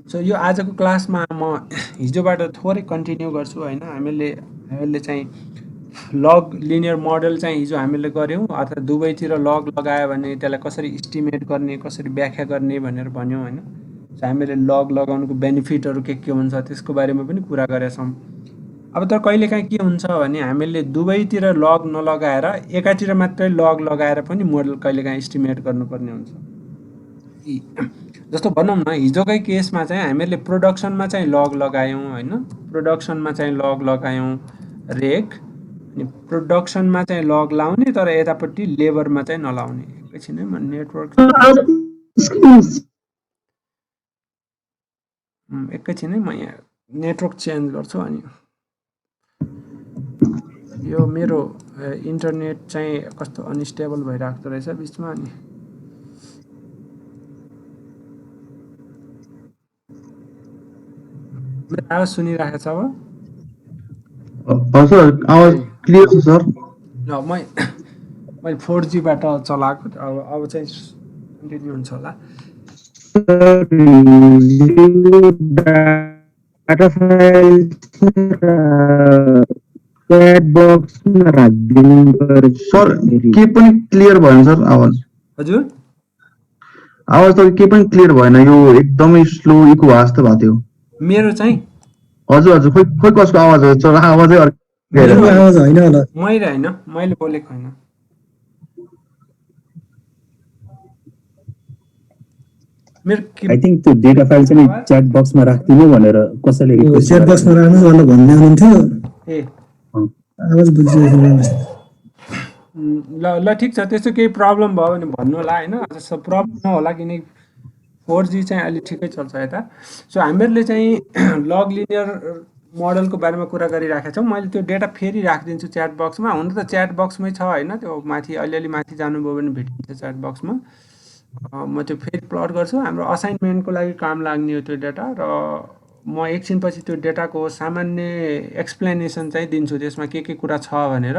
So यो आजको क्लासमा म हिजोबाट थोरै कन्टिन्यू गर्छु होइन। हामीले चाहिँ लग लिनियर मोडल चाहिँ हिजो हामीले गऱ्यौँ, अर्थात् दुवैतिर लग लगायो भने त्यसलाई कसरी इस्टिमेट गर्ने, कसरी व्याख्या गर्ने भनेर भन्यौँ होइन। सो हामीले लग लगाउनुको बेनिफिटहरू के हुन्छ त्यसको बारेमा पनि कुरा गरेका छौँ। अब त कहिलेकाहीँ के हुन्छ भने हामीले दुवैतिर लग नलगाएर एकातिर मात्रै लग लगाएर पनि मोडल कहिलेकाहीँ इस्टिमेट गर्नुपर्ने हुन्छ। जस्तो भनौँ न, हिजोकै केसमा चाहिँ हामीहरूले प्रोडक्सनमा चाहिँ लग लगायौँ होइन। प्रोडक्सनमा चाहिँ लग लगायौँ रेक, अनि प्रोडक्सनमा चाहिँ लग लाउने तर यतापट्टि लेबरमा चाहिँ नलाउने। एकैछिन है, म नेटवर्क एकैछिन है, म यहाँ नेटवर्क चेन्ज गर्छु। अनि यो मेरो इन्टरनेट चाहिँ कस्तो अनस्टेबल भइरहेको रहेछ बिचमा। अनि मेरो आवाज सुनिरहेको छ अब? हजुर आवाज क्लियर छ सर। मैले 4Gबाट चलाएको, अब चाहिँ कन्टिन्यू हुन्छ होला। डाटा फाइल च्याट बक्समा राखिदिनु पर्छ सर। के पनि क्लियर भएन सर आवाज। हजुर आवाज त के पनि क्लियर भएन, यो एकदमै स्लो इको भएको जस्तो भएको थियो। मेरो चाहिँ हजुर हजुर खोइ कसको आवाज हो सर, आवाजै अर्कै मेरो आइरहेको छ। आवाज होइन होला, मैले होइन, मैले बोलेको होइन। आई थिंक त्यो डेटा फाइल चाहिँ च्याट बक्समा राख्दिनु भनेर कसैले च्याट बक्समा राख्नु भनेर भन्दै हुनुहुन्थ्यो। ए आवाज बुझिरहेको ल ल ठिक छ, त्यस्तो केही प्रब्लम भयो भने भन्नु होला होइन। प्रब्लम नहोला किनकि 4G चाहिँ अहिले ठिकै चल्छ यता। सो हामीहरूले चाहिँ लग लिनियर मोडलको बारेमा कुरा गरिराखेका छौँ। मैले त्यो डेटा फेरि राखिदिन्छु च्याट बक्समा। हुन त च्याट बक्समै छ होइन, त्यो माथि अलिअलि माथि जानुभयो भने भेटिन्छ च्याट बक्समा। म त्यो फेरि प्लट गर्छु, हाम्रो असाइनमेन्टको लागि काम लाग्ने हो त्यो डेटा। र म एकछिनपछि त्यो डेटाको सामान्य एक्सप्लेनेसन चाहिँ दिन्छु, त्यसमा के कुरा छ भनेर।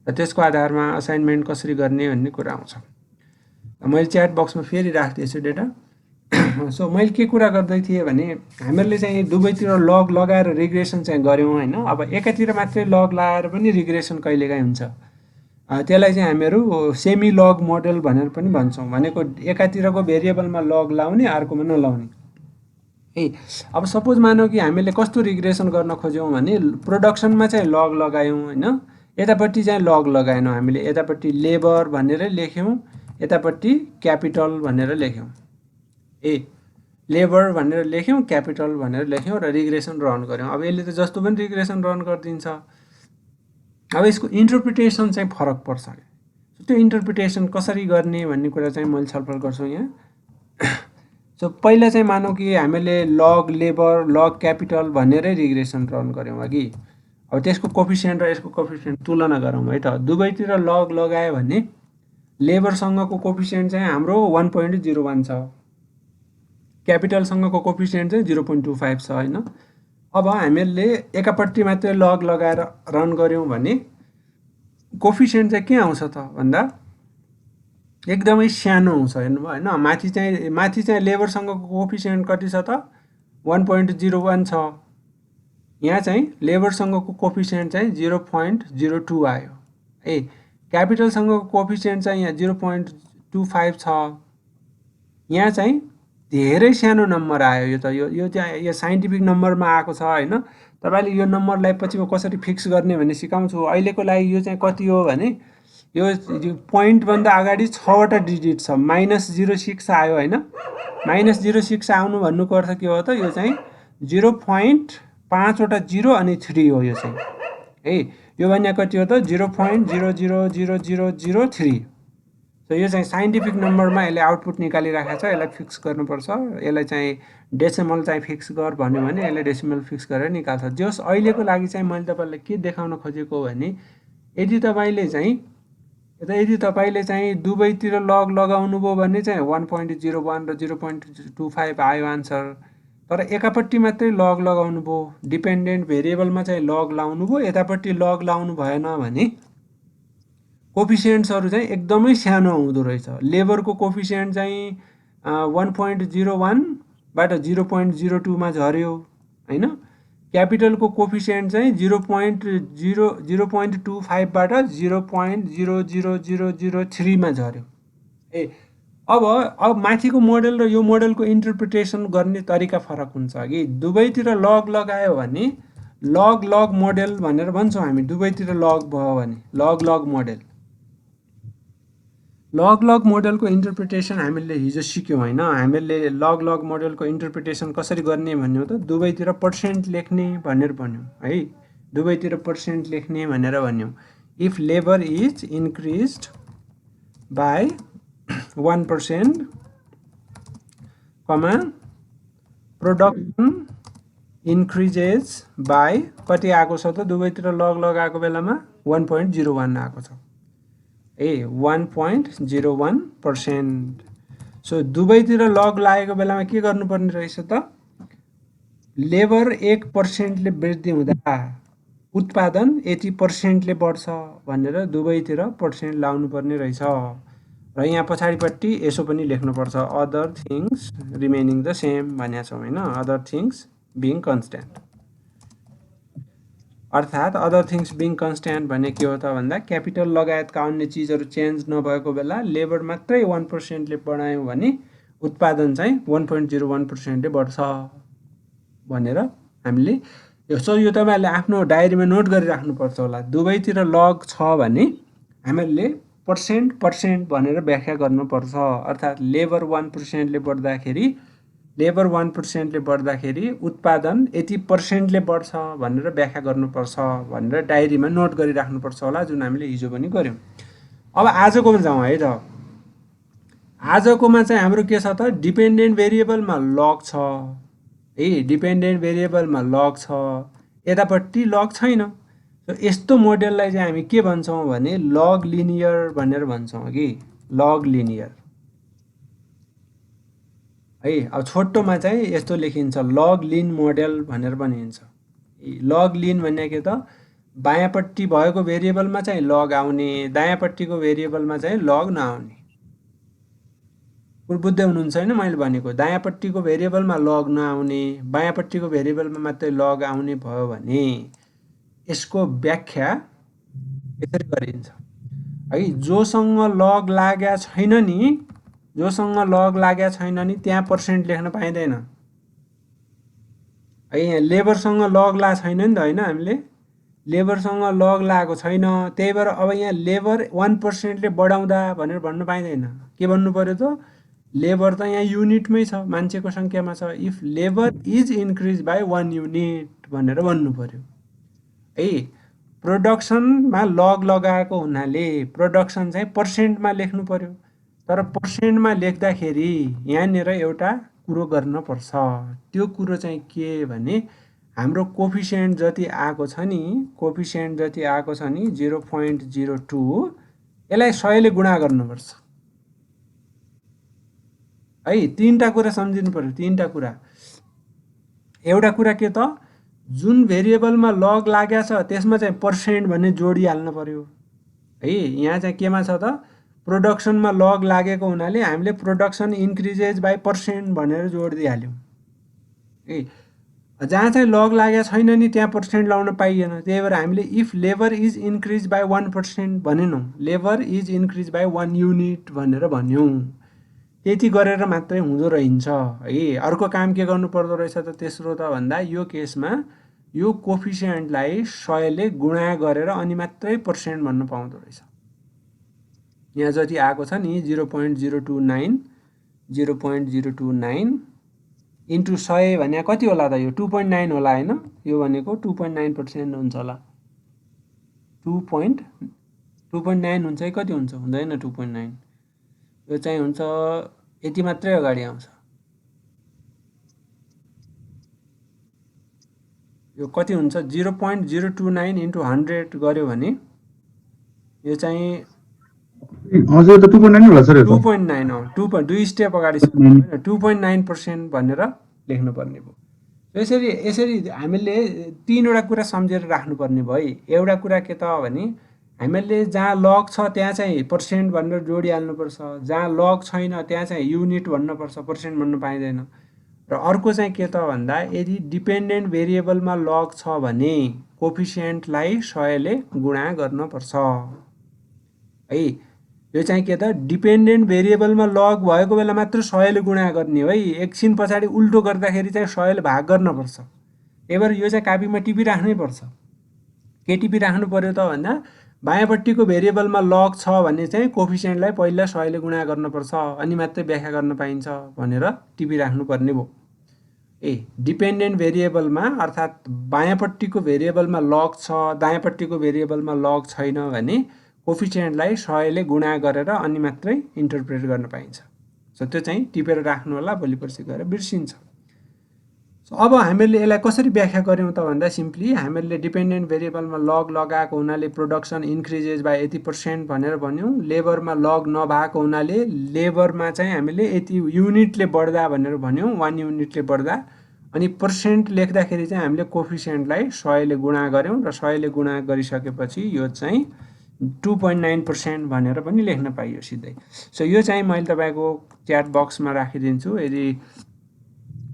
र त्यसको आधारमा असाइनमेन्ट कसरी गर्ने भन्ने कुरा आउँछ। मैले च्याट बक्समा फेरि राखिदिएछु डेटा। सो मैले के कुरा गर्दै थिएँ भने हामीहरूले चाहिँ दुवैतिर लग लगाएर रिग्रेसन चाहिँ गऱ्यौँ होइन। अब एकातिर मात्रै लग लगाएर पनि रिग्रेसन कहिलेकाहीँ हुन्छ। त्यसलाई चाहिँ हामीहरू सेमी लग मोडल भनेर पनि भन्छौँ। भनेको एकातिरको भेरिएबलमा लग लाउने, अर्कोमा नलाउने। अब सपोज मानौँ कि हामीले कस्तो रिग्रेसन गर्न खोज्यौँ भने प्रोडक्सनमा चाहिँ लग लगायौँ होइन, यतापट्टि चाहिँ लग लगाएनौँ हामीले। यतापट्टि लेबर भनेरै लेख्यौँ, यतापट्टि क्यापिटल भनेर लेख्यौँ। लेबर भनेर लेख्यौँ, क्यापिटल भनेर लेख्यौँ र रिग्रेसन रन गऱ्यौँ। अब यसले त जस्तो पनि रिग्रेसन रन गरिदिन्छ। अब यसको इन्टरप्रिटेसन चाहिँ फरक पर्छ। त्यो इन्टरप्रिटेसन कसरी गर्ने भन्ने कुरा चाहिँ मैले छलफल गर्छु यहाँ। सो पहिला चाहिँ मानौँ कि हामीले लग लेबर लग क्यापिटल भनेरै रिग्रेसन रन गऱ्यौँ अघि। अब त्यसको कोफिसियन्ट र यसको कोफिसियन्ट तुलना गरौँ है त। दुवैतिर लग लगायो भने लेबरसँगको कोफिसियन्ट चाहिँ हाम्रो 1.01 छ, क्यापिटलसँगको कोफिसियन्ट चाहिँ 0.25 छ होइन। अब हामीहरूले एकापट्टि मात्रै लग लगाएर रन गऱ्यौँ भने कोफिसियन्ट चाहिँ के आउँछ त भन्दा एकदमै सानो आउँछ। हेर्नुभयो होइन, माथि चाहिँ लेबरसँगको कोफिसियन्ट कति छ त 1.01 छ। यहाँ चाहिँ लेबरसँगको कोफिसियन्ट चाहिँ 0.02 आयो। क्यापिटलसँगको कोफिसियन्ट चाहिँ यहाँ 0.25 छ। यहाँ चाहिँ धेरै सानो नम्बर आयो। यो त यो चाहिँ यो साइन्टिफिक नम्बरमा आएको छ होइन। तपाईँले यो नम्बरलाई पछि कसरी फिक्स गर्ने भन्ने सिकाउँछु। अहिलेको लागि यो चाहिँ कति हो भने यो पोइन्टभन्दा अगाडि 6वटा डिजिट छ। -06 आयो होइन। -06 आउनु भन्नुको अर्थ के हो त, यो चाहिँ 0.5वटा 0 अनि 3 हो यो चाहिँ यो भने कति हो त 0.0000003। सो यो चाहिँ साइन्टिफिक नम्बरमा यसले आउटपुट निकालिराखेको छ। यसलाई फिक्स गर्नुपर्छ। यसलाई चाहिँ डेसिमल चाहिँ फिक्स गर भन्यो भने यसले डेसिमल फिक्स गरेर निकाल्छ। जस अहिलेको लागि चाहिँ मैले तपाईँलाई के देखाउन खोजेको भने यदि तपाईँले चाहिँ दुवैतिर लग लगाउनु भयो भने चाहिँ 1.01 र 0.25 आयो आन्सर। तर एकापट्टि मात्रै लग लगाउनु भयो, डिपेन्डेन्ट भेरिएबलमा चाहिँ लग लाउनु भयो, यतापट्टि लग लाउनु भएन भने कोफिसियन्ट्सहरू चाहिँ एकदमै सानो आउँदो रहेछ। लेबरको कोफिसियन्ट चाहिँ 1.01 बाट 0.02 मा झर्यो हैन। क्यापिटलको कोफिसिएन्ट चाहिँ 0.25 बाट 0.00003 मा झर्यो। अब माथिको मोडल र यो मोडलको इन्टरप्रिटेसन गर्ने तरिका फरक हुन्छ कि दुवैतिर लग लगायो भने लग मोडल भनेर भन्छौँ हामी। दुवैतिर लग भयो भने लग मोडल। लग मोडलको इन्टरप्रिटेसन हामीले हिजो सिक्यौँ हैन। हामीले लग मोडलको इन्टरप्रिटेसन कसरी गर्ने भन्ने हो त दुवैतिर पर्सेन्ट लेख्ने भनेर भन्यौँ है। दुवैतिर पर्सेन्ट लेख्ने भनेर भन्यौँ। If labour is increased by 1% comma production increases by कति आएको छ त दुवैतिर लग लगाएको बेलामा 1.01 आएको छ 1.01%। सो दुवैतिर लग लागेको बेलामा के गर्नुपर्ने रहेछ त लेबर 1% ले वृद्धि हुँदा उत्पादन 80% ले बढ्छ भनेर दुवैतिर पर्सेन्ट लाउनु पर्ने रहेछ। र यहाँ पछाडिपट्टि यसो पनि लेख्नुपर्छ other things remaining the same भनेको छौँ हैन। Other things being constant. अर्थात् अदर थिङ्स बिङ कन्स्ट्यान्ट भने के हो त भन्दा क्यापिटल लगायतका अन्य चिजहरू चेन्ज नभएको बेला लेबर मात्रै 1% ले बढायौँ भने उत्पादन चाहिँ 1.01% ले बढ्छ भनेर हामीले यो तपाईँहरूले आफ्नो डायरीमा नोट गरिराख्नुपर्छ होला। दुवैतिर लग छ भने हामीले पर्सेन्ट भनेर व्याख्या गर्नुपर्छ। अर्थात् लेबर 1% ले बढ्दाखेरि उत्पादन 80% ले बढ्छ भनेर व्याख्या गर्नुपर्छ भनेर डायरीमा नोट गरिराख्नुपर्छ होला, जुन हामीले हिजो पनि गऱ्यौँ। अब आजकोमा जाउँ है त। आजकोमा चाहिँ हाम्रो के छ त डिपेन्डेन्ट भेरिएबलमा लग छ है। डिपेन्डेन्ट भेरिएबलमा लग छ, यतापट्टि लग छैन। यस्तो मोडेललाई चाहिँ हामी के भन्छौँ भने लग लिनियर भनेर भन्छौँ कि लग लिनियर है। अब छोटोमा चाहिँ यस्तो लेखिन्छ लग लिन मोडेल भनेर भनिन्छ। लग लिन भनेको त बायाँपट्टि भएको भेरिएबलमा चाहिँ लग आउने, दायाँपट्टिको भेरिएबलमा चाहिँ लग नआउने। बुझ्दै हुनुहुन्छ हैन मैले भनेको? दायाँपट्टिको भेरिएबलमा लग नआउने, बायाँपट्टिको भेरिएबलमा मात्रै लग आउने भयो भने यसको व्याख्या यसरी गरिन्छ है। जोसँग लग लागेको छैन नि त्यहाँ पर्सेन्ट लेख्न पाइँदैन है। यहाँ लेबरसँग लग ला छैन नि त हैन। हामीले लेबरसँग लग लागेको छैन, त्यही भएर अब यहाँ लेबर 1% ले बढाउँदा भनेर भन्न पाइँदैन। के भन्नु पर्यो त लेबर त यहाँ युनिटमै छ, मान्छेको सङ्ख्यामा छ। If labour is increase by 1 unit भनेर भन्नु पर्यो है। प्रोडक्सनमा लग लगाएको हुनाले प्रोडक्सन चाहिँ पर्सेन्टमा लेख्नु पर्यो। तर पर्सेन्टमा लेख्दाखेरि यहाँनिर एउटा कुरो गर्नुपर्छ। त्यो कुरो चाहिँ के भने हाम्रो कोफिसिएन्ट जति आएको छ नि 0.02 यसलाई 100 ले गुणा गर्नुपर्छ है। तीनटा कुरा सम्झिनु पर्यो। तीनटा कुरा, एउटा कुरा के त जुन भेरिएबलमा लग लागेको छ त्यसमा चाहिँ पर्सेन्ट भन्ने जोडिहाल्नु पर्यो है। यहाँ चाहिँ केमा छ त प्रोडक्सनमा लग लागेको हुनाले हामीले प्रोडक्सन इन्क्रिजेज बाई पर्सेन्ट भनेर जोड दिइहाल्यौँ है। जहाँ चाहिँ लग लागेको छैन नि त्यहाँ पर्सेन्ट लाउन पाइएन। त्यही भएर हामीले if labour is increase by 1% भनेनौँ, labour is increase by 1 unit भनेर भन्यौँ। त्यति गरेर मात्रै हुँदो रहन्छ है। अर्को काम के गर्नु पर्दो रहेछ त तेस्रो त भन्दा यो केसमा यो कोफिसिएन्टलाई 100 ले गुणा गरेर अनि मात्रै पर्सेन्ट भन्न पाउँदो रहेछ। यहाँ जति आएको छ नि 0.029 इन्टु 100 भने कति होला त यो 2.9 होला हैन। यो भनेको 2.9% हुन्छ होला। 2.9 हुन्छ कि कति हुन्छ? हुँदैन 2.9। यो चाहिँ हुन्छ यति मात्रै अगाडि आउँछ। यो कति हुन्छ 0.029 इन्टु 100 गर्यो भने यो चाहिँ हजुर त 2.9 होला सर। 2.9 हो। 2 स्टेप अगाडि 2.9% भनेर लेख्नु पर्ने भयो। यसरी हामीले तीनवटा कुरा सम्झेर राख्नुपर्ने भयो है। एउटा कुरा के त भने हामीले जहाँ लग छ त्यहाँ चाहिँ पर्सेन्ट भनेर जोडिहाल्नुपर्छ, जहाँ लग छैन त्यहाँ चाहिँ युनिट भन्नुपर्छ, पर्सेन्ट भन्न पाइँदैन। र अर्को चाहिँ के त भन्दा यदि डिपेन्डेन्ट भेरिएबलमा लग छ भने कोफिसिएन्टलाई 100 ले गुणा गर्नुपर्छ है। यो चाहिँ के त डिपेन्डेन्ट भेरिएबलमा लग भएको बेला मात्र 100 ले गुणा गर्ने हो है। एकछिन पछाडि उल्टो गर्दाखेरि चाहिँ 100 ले भाग गर्नुपर्छ। त्यही भएर यो चाहिँ कापीमा टिपिराख्नै पर्छ। के टिपिराख्नु पर्यो त भन्दा बायाँपट्टिको भेरिएबलमा लग छ भने चाहिँ कोफिसिएन्टलाई पहिला 100 ले गुणा गर्नुपर्छ अनि मात्रै व्याख्या गर्न पाइन्छ भनेर टिपिराख्नु पर्ने भयो। डिपेन्डेन्ट भेरिएबलमा अर्थात् बायाँपट्टिको भेरिएबलमा लग छ, दायाँपट्टिको भेरिएबलमा लग छैन भने कोफिसिएन्टलाई 100 ले गुणा गरेर अनि मात्रै इन्टरप्रेट गर्न पाइन्छ। सो त्यो चाहिँ टिपेर राख्नु होला, भोलि पर्सि गएर बिर्सिन्छ। अब हामीहरूले यसलाई कसरी व्याख्या गर्यौं त भन्दा सिम्पली हामीहरूले डिपेन्डेन्ट भेरिएबलमा लग लगाएको हुनाले प्रोडक्सन इन्क्रिजेज बाई 80% भनेर भन्यौं। लेबरमा लग नभएको हुनाले लेबरमा चाहिँ हामीले यति युनिटले बढ्दा भनेर भन्यौं, 1 युनिटले बढ्दा। अनि पर्सेन्ट लेख्दाखेरि चाहिँ हामीले कोफिसिएन्टलाई 100 ले गुणा गर्यौं र 100 ले गुणा गरिसकेपछि यो चाहिँ 2.9% भनेर पनि लेख्न पाइयो सिधै। सो यो चाहिँ मैले तपाईको च्याट बक्समा राखिदिन्छु। यदि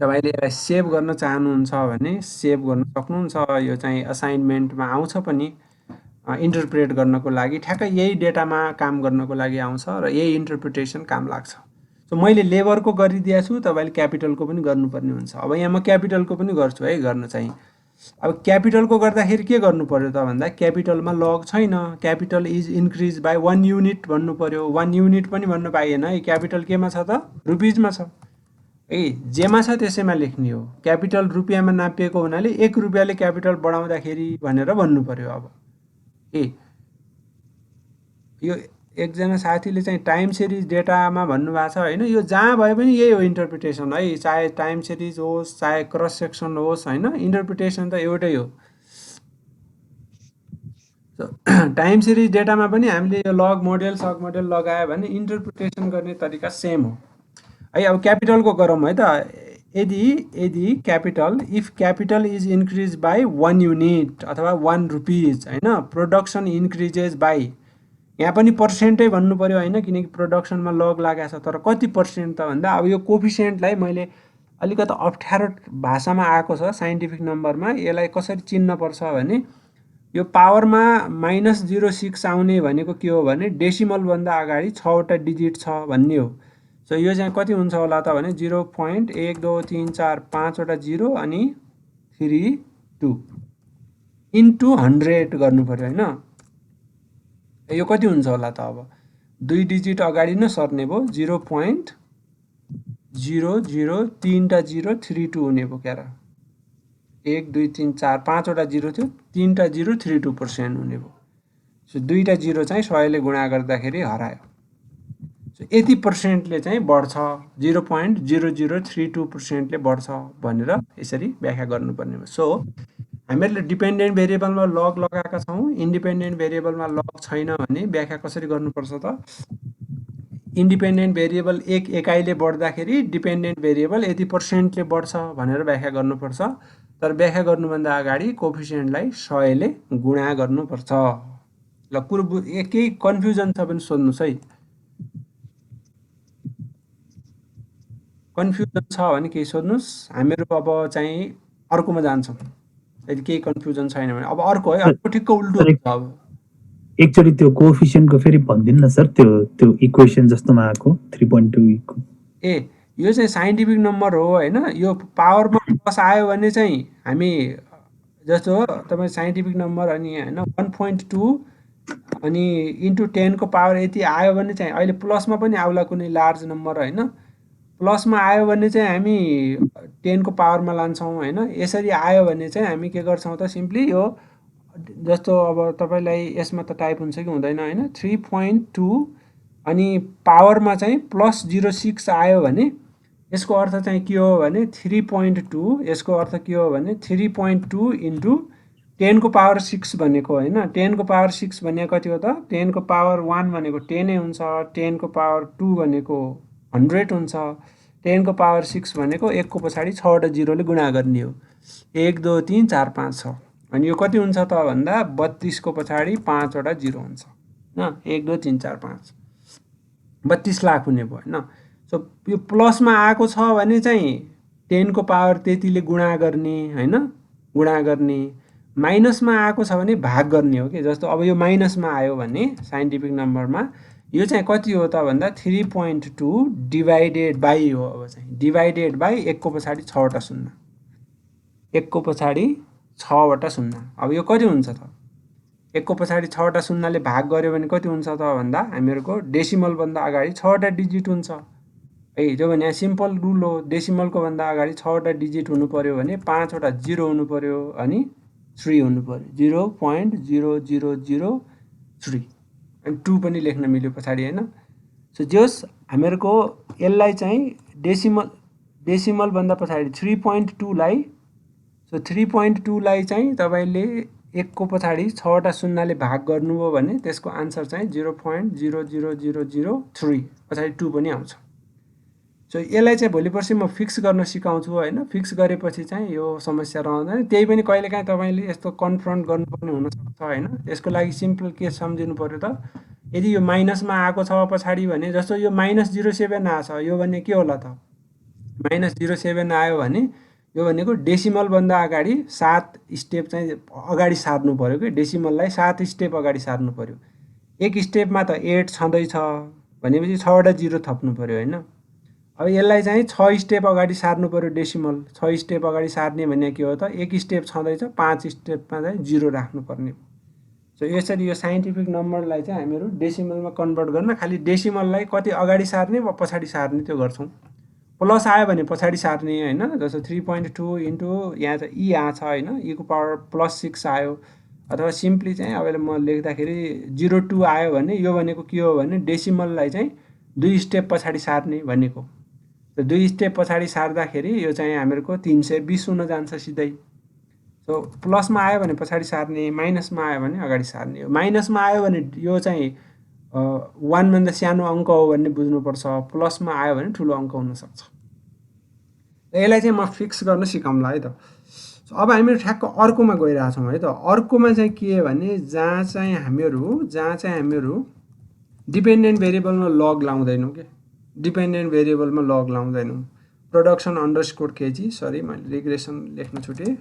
तपाईले यसलाई सेभ गर्न चाहनुहुन्छ भने सेभ गर्न सक्नुहुन्छ। यो चाहिँ असाइनमेन्टमा आउँछ पनि इन्टरप्रेट गर्नको लागि, ठ्याक्कै यही डेटामा काम गर्नको लागि आउँछ र यही इन्टरप्रिटेसन काम लाग्छ। सो मैले लेबरको गरिदिएको छु, तपाईले क्यापिटलको पनि गर्नुपर्ने हुन्छ। अब यहाँ म क्यापिटलको पनि गर्छु है, गर्न चाहिँ। अब क्यापिटलको गर्दाखेरि के गर्नु पर्यो त भन्दा क्यापिटलमा लग छैन, capital is increase by 1 unit भन्नु पर्यो। 1 युनिट पनि भन्न पाइएन है, क्यापिटल केमा छ त रुपिजमा छ है, जेमा छ त्यसैमा लेख्ने हो। क्यापिटल रुपियाँमा नापिएको हुनाले 1 रुपियाँले क्यापिटल बढाउँदाखेरि भनेर भन्नु पर्यो। अब यो एकजना साथीले चाहिँ टाइम सिरिज डेटामा भन्नुभएको छ हैन, यो जहाँ भए पनि यही हो इन्टरप्रिटेसन है, चाहे टाइम सिरिज होस् चाहे क्रस सेक्सन होस् हैन, इन्टरप्रिटेसन त एउटै हो। टाइम सिरिज डेटामा पनि हामीले यो लग मोडेल सब मोडेल लगायो भने इन्टरप्रिटेसन गर्ने तरिका सेम हो है। अब क्यापिटलको गरौँ है त। यदि capital if capital is increase by 1 unit अथवा 1 रुपिज हैन, प्रोडक्सन इन्क्रिजेज बाई, यहाँ पनि पर्सेन्टै भन्नु पर्यो हैन, किनकि प्रोडक्सनमा लग लागेको छ। तर कति पर्सेन्ट त भन्दा अब यो कोफिसिएन्टलाई मैले अलिकति अप्ठ्यारो भाषामा आएको छ साइन्टिफिक नम्बरमा, यसलाई कसरी चिन्न पर्छ भने यो पावरमा -06 आउने भनेको के हो भने डेसिमल भन्दा अगाडि 6 वटा डिजिट छ भन्ने हो। सो यो चाहिँ कति हुन्छ होला त भने 0.1 2 3 4 5 वटा 0 अनि 3 2 इन्टु 100 गर्नु पर्यो हैन। यो कति हुन्छ होला त, अब 2 डिजिट अगाडि नै सर्ने भयो, 0.00 3 टा 0 3 2 हुने भयो क्यार। 1 2 3 4 5 वटा 0 थियो, 3 टा 0 32% हुने भयो। सो 2 टा 0 चाहिँ 100 ले गुणा गर्दाखेरि हरायो। सो यति पर्सेन्टले चाहिँ बढ्छ, 0.0032% ले बढ्छ भनेर यसरी व्याख्या गर्नुपर्ने हो। सो हामीहरूले डिपेन्डेन्ट भेरिएबलमा लग लगाएका छौं, इन्डिपेन्डेन्ट भेरिएबलमा लग छैन भने व्याख्या कसरी गर्नुपर्छ त, इन्डिपेन्डेन्ट भेरिएबल 1 एकाइले बढ्दाखेरि डिपेन्डेन्ट भेरिएबल यति पर्सेन्टले बढ्छ भनेर व्याख्या गर्नुपर्छ। तर व्याख्या गर्नुभन्दा अगाडि कोफिसिएन्टलाई 100 ले गुणा गर्नुपर्छ। ल कुरो केही कन्फ्युजन छ भने सोध्नुस् है, कन्फ्युजन छ भने केही सोध्नुस्। हामीहरू अब चाहिँ अर्कोमा जान्छौँ यदि केही कन्फ्युजन छैन भने। अब अर्को है, अर्को ठिक्क उल्टो हुन्छ। अब एकचोटी त्यो कोएफिसिएन्टको फेरि भनिदिनु न सर, त्यो इक्वेसन जस्तोमा आएको 3.2 को। यो चाहिँ साइन्टिफिक नम्बर हो हैन, यो पावरमा प्लस आयो भने चाहिँ हामी जस्तो तपाईँ साइन्टिफिक नम्बर अनि हैन 1.2 अनि इन्टु 10 को पावर यति आयो भने चाहिँ अहिले प्लसमा पनि आउला कुनै लार्ज नम्बर हैन, प्लसमा आयो भने चाहिँ हामी 10 को पावरमा लान्छौँ हैन। यसरी आयो भने चाहिँ हामी के गर्छौँ त, सिम्पली यो जस्तो अब तपाईलाई यसमा त टाइप हुन्छ कि हुँदैन हैन, 3.2 अनि पावरमा चाहिँ +06 आयो भने यसको अर्थ चाहिँ के हो भने 3.2, यसको अर्थ के हो भने 3.2 इन्टु 10 को पावर 6 भनेको हैन। 10 को पावर 6 भनेको कति हो त, 10 को पावर 1 भनेको 10 नै हुन्छ, 10 को पावर 2 भनेको 100 हुन्छ, 10 को पावर 6 भनेको 1 को पछाडि 6 वटा 0 ले गुणा गर्ने हो। 1 2 3 4 5 6 अनि यो कति हुन्छ त भन्दा 32 को पछाडि 5 वटा 0 हुन्छ न, 1 2 3 4 5 32 लाख हुने भयो हैन। सो यो प्लसमा आएको छ भने चाहिँ 10 को पावर त्यतिले गुणा गर्ने हैन, गुणा गर्ने। माइनसमा आएको छ भने भाग गर्ने हो के। जस्तो अब यो माइनसमा आयो भने साइन्टिफिक नम्बरमा यो चाहिँ कति हो त भन्दा 3.2 डिभाइडेड बाई हो। अब चाहिँ डिभाइडेड बाई 1 को पछाडि 6 वटा शून्य, 1 को पछाडि 6 वटा शून्य। अब यो कति हुन्छ त, 1 को पछाडि 6 वटा शून्यले भाग गर्यो भने कति हुन्छ त भन्दा हामीहरूको डेसिमल भन्दा अगाडि 6 वटा डिजिट हुन्छ है। जो भने सिम्पल रुल हो, डेसिमलको भन्दा अगाडि 6 वटा डिजिट हुनु पर्यो भने 5 वटा 0 हुनु पर्यो अनि 3 हुनु पर्यो, 0.0003 अनि 2 पनि लेख्न मिल्यो पछाडि हैन। सो जस हामीहरूको यसलाई चाहिँ डेसिमल भन्दा पछाडि 3.2 लाई, सो 3.2 लाई चाहिँ तपाईले 1 को पछाडि 6 वटा शून्यले भाग गर्नुभयो भने त्यसको आन्सर चाहिँ 0.00003 पछाडि 2 पनि आउँछ। सो यसलाई चाहिँ भोलि पर्सि म फिक्स गर्न सिकाउँछु हैन। फिक्स गरेपछि चाहिँ यो समस्या रहँदैन। त्यही पनि कहिलेकाहीँ तपाईले यस्तो कन्फ्रन्ट गर्नुपर्ने हुन सक्छ हैन। यसको लागि सिम्पल के सम्झिनु पर्यो त, यदि यो माइनसमा आएको छ पछाडि भने जस्तो यो -07 आछ, यो भने के होला त, -07 आयो भने यो भनेको डेसिमल भन्दा अगाडि 7 स्टेप चाहिँ अगाडि सार्नु पर्यो कि, डेसिमललाई 7 स्टेप अगाडि सार्नु पर्यो। एक स्टेपमा त 8 छँदैछ भनेपछि 6 वटा 0 थप्नु पर्यो हैन। अब यसलाई चाहिँ 6 स्टेप अगाडि सार्नु पर्यो डेसिमल, 6 स्टेप अगाडि सार्ने भने के हो त, एक स्टेप छँदैछ 5 स्टेपमा चाहिँ 0 राख्नु पर्ने। सो यसरी यो साइन्टिफिक नम्बरलाई चाहिँ हामीहरू डेसिमलमा कन्भर्ट गर्न खाली डेसिमललाई कति अगाडि सार्ने वा पछाडि सार्ने त्यो गर्छौँ। प्लस आयो भने पछाडि सार्ने हैन। जस्तो 3.2 इन्टु यहाँ चाहिँ ई आछ हैन, ई को पावर +6 आयो। अथवा सिम्पली चाहिँ अब म लेख्दाखेरि 02 आयो भने यो भनेको के हो भने डेसिमललाई चाहिँ 2 स्टेप पछाडि सार्ने भनेको। 2 स्टेप पछाडि सार्दाखेरि यो चाहिँ हामीहरूको 320 हुन जान्छ सिधै। सो प्लसमा आयो भने पछाडि सार्ने, माइनसमा आयो भने अगाडि सार्ने। माइनसमा आयो भने यो चाहिँ 1 भन्दा सानो अङ्क हो भन्ने बुझ्नुपर्छ, प्लसमा आयो भने ठुलो अङ्क हुन सक्छ। यसलाई चाहिँ म फिक्स गर्न सिकाउँला है त। अब हामीहरू ठ्याक्क अर्कोमा गइरहेछौँ है त। अर्कोमा चाहिँ के भने जहाँ चाहिँ हामीहरू डिपेन्डेन्ट भेरिएबलमा लग लाउँदैनौँ के, डिपेन्डेन्ट भेरिएबलमा लग लाउँदैनौँ। प्रोडक्सन अंडरस्कोर केजी, सरी मैले रिग्रेसन लेख्न छुटेँ,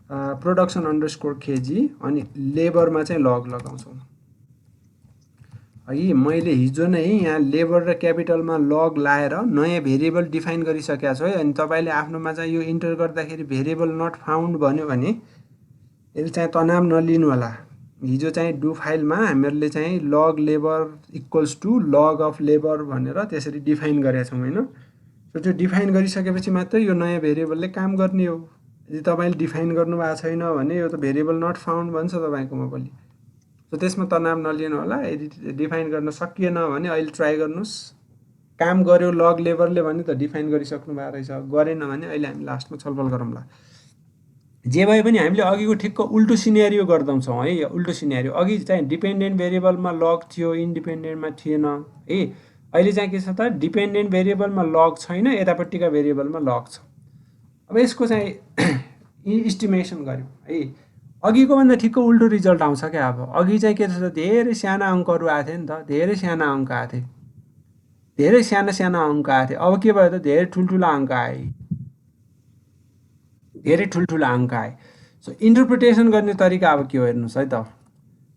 प्रोडक्सन अंडरस्कोर केजी अनि लेबरमा चाहिँ लग लगाउँछौँ। अघि मैले हिजो नै यहाँ लेबर र क्यापिटलमा लग लाएर नयाँ भेरिएबल डिफाइन गरिसकेको छु है। अनि तपाईँले आफ्नोमा चाहिँ यो इन्टर गर्दाखेरि भेरिएबल नट फाउन्ड भन्यो भने यसले चाहिँ तनाव नलिनु होला। हिजो चाहिँ डु फाइलमा हामीहरूले चाहिँ log labour equals to log of labour भनेर त्यसरी डिफाइन गरेका छौँ हैन। सो त्यो डिफाइन गरिसकेपछि मात्रै यो नयाँ भेरिएबलले काम गर्ने हो। यदि तपाईँले डिफाइन गर्नुभएको छैन भने यो त भेरिएबल नट फाउन्ड भन्छ तपाईँकोमा भोलि। सो त्यसमा तनाव नलिनु होला। यदि डिफाइन गर्न सकिएन भने अहिले ट्राई गर्नुहोस्। काम गर्यो लग लेबरले भने त डिफाइन गरिसक्नु भएको रहेछ, गरेन भने अहिले हामी लास्टमा छलफल गरौँला। जे भए पनि हामीले अघिको ठिक्क उल्टो सिनेरियो गर्दैछौँ है। उल्टो सिनेरियो अघि चाहिँ डिपेन्डेन्ट भेरिएबलमा लग थियो, इन्डिपेन्डेन्टमा थिएन है। अहिले चाहिँ के छ त, डिपेन्डेन्ट भेरिएबलमा लग छैन, यतापट्टिका भेरिएबलमा लग छ। अब यसको चाहिँ इस्टिमेसन गऱ्यौँ है। अघिको भन्दा ठिक्क उल्टो रिजल्ट आउँछ क्या। अब अघि चाहिँ के छ, धेरै साना अङ्कहरू आएको थियो नि त, धेरै साना अङ्क आएको थियो, धेरै साना साना अङ्क आएको थियो। अब के भयो त, धेरै ठुल्ठुला अङ्क आए, धेरै ठुल्ठुला अङ्क आए। सो इन्टरप्रिटेसन गर्ने तरिका अब के हो हेर्नुहोस् है त।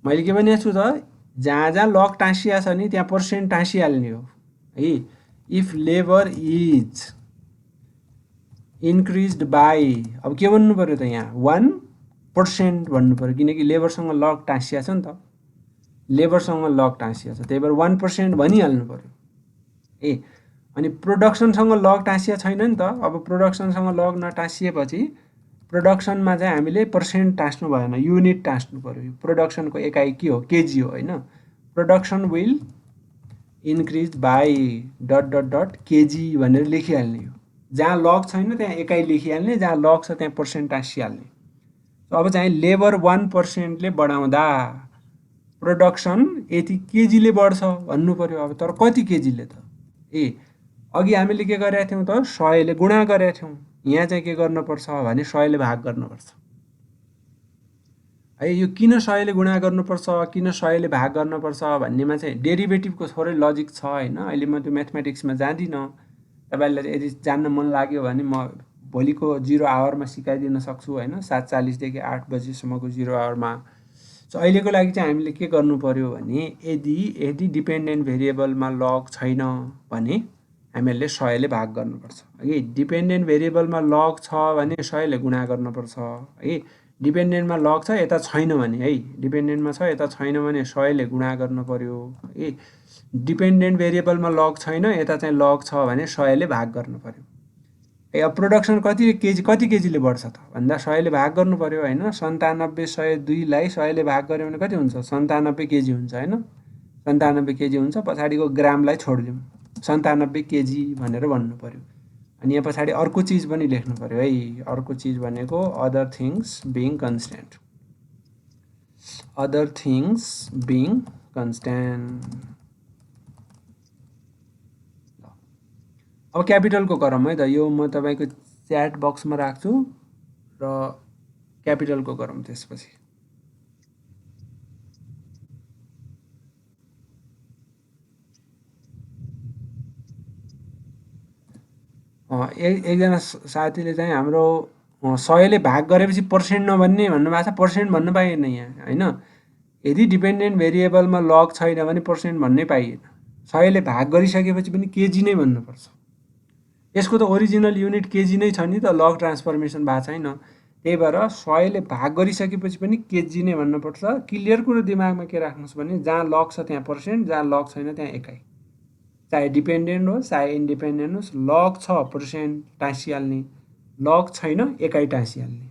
मैले के भनेको छु त, जहाँ जहाँ लग टाँसिया छ नि त्यहाँ पर्सेन्ट टाँसिहाल्ने हो है। If labour is increased by, अब के भन्नु पर्यो त यहाँ 1% भन्नु पर्यो, किनकि लेबरसँग लग टाँसिया छ नि त, लेबरसँग लग टाँसिया छ, त्यही भएर 1% भनिहाल्नु पर्यो ए। अनि प्रोडक्सनसँग लग टाँसिया छैन नि त। अब प्रोडक्सनसँग लग नटाँसिएपछि प्रोडक्सनमा चाहिँ हामीले पर्सेन्ट टाँस्नु भएन, युनिट टाँस्नु पर्यो। प्रोडक्सनको एकाइ के हो, केजी हो हैन। Production will increase by ... KG भनेर लेखिहाल्ने हो। जहाँ लग छैन त्यहाँ एकाइ लेखिहाल्ने, जहाँ लग छ त्यहाँ पर्सेन्ट टाँसिहाल्ने। अब चाहिँ लेबर 1%ले बढाउँदा प्रोडक्सन यति केजीले बढ्छ भन्नु पर्यो। अब तर कति केजीले त ए, अघि हामीले के गरेका थियौँ त, 100ले गुणा गरेका थियौँ। यहाँ चाहिँ के गर्नुपर्छ भने 100ले भाग गर्नुपर्छ है। यो किन 100ले गुणा गर्नुपर्छ, किन 100ले भाग गर्नुपर्छ भन्नेमा चाहिँ डेरिभेटिभको थोरै लजिक छ हैन। अहिले म त्यो म्याथमेटिक्समा जाँदिनँ, तपाईलाई यदि जान्न मन लाग्यो भने म भोलिको 0 आवरमा सिकाइदिन सक्छु हैन 7:40 देखि 8 बजेसम्मको 0 आवरमा। सो अहिलेको लागि चाहिँ हामीले के गर्नु पर्यो भने यदि डिपेन्डेन्ट भेरिएबलमा लग छैन भने हामीले 100 ले भाग गर्नुपर्छ है। डिपेन्डेन्ट भेरिएबलमा लग छ भने 100 ले गुणा गर्नुपर्छ है। डिपेन्डेन्टमा लग छ यता छैन भने है, डिपेन्डेन्टमा छ यता छैन भने 100 ले गुणा गर्नु पर्यो है। डिपेन्डेन्ट भेरिएबलमा लग छैन यता चाहिँ लग छ भने 100 ले भाग गर्नु पर्यो। ए अब प्रोडक्सन कति केजीले बढ्छ त भन्दा 100 ले भाग गर्नु पर्यो हैन। 97 102 लाई 100 ले भाग गर्यो भने कति हुन्छ? 97 केजी हुन्छ हैन। 97 केजी हुन्छ। पछाडिको ग्रामलाई छोडिदिउँ 97 केजी भनेर भन्नु पर्यो। अनि यहाँ पछाडि अर्को चीज पनि लेख्नु पर्यो है। अर्को चीज भनेको other things being constant. Other things being constant. अब क्यापिटलको गरौँ है त। यो म तपाईको च्याट बक्समा राख्छु र क्यापिटलको गरौँ त्यसपछि। एकजना साथीले चाहिँ हाम्रो 100 ले भाग गरेपछि पर्सेन्ट नभन्ने भन्नुभएको छ। पर्सेन्ट भन्न पाइएन यहाँ हैन। यदि डिपेन्डेन्ट भेरिएबलमा लग छैन भने पर्सेन्ट भन्नै पाइएन। 100 ले भाग गरिसकेपछि पनि केजी नै भन्नुपर्छ। यसको त ओरिजिनल युनिट केजी नै छ नि त, लग ट्रान्सफर्मेसन भएको छैन। त्यही भएर 100 ले भाग गरिसकेपछि पनि केजी नै भन्नुपर्छ। क्लियर कुरो दिमागमा के राख्नुस् भने जहाँ लग छ त्यहाँ पर्सेन्ट, जहाँ लग छैन त्यहाँ एकाइ। चाहे डिपेन्डेन्ट होस् चाहे इन्डिपेन्डेन्ट होस्, लग छ पर्सेन्ट टाँसिहाल्ने, लग छैन एकाइ टाँसिहाल्ने।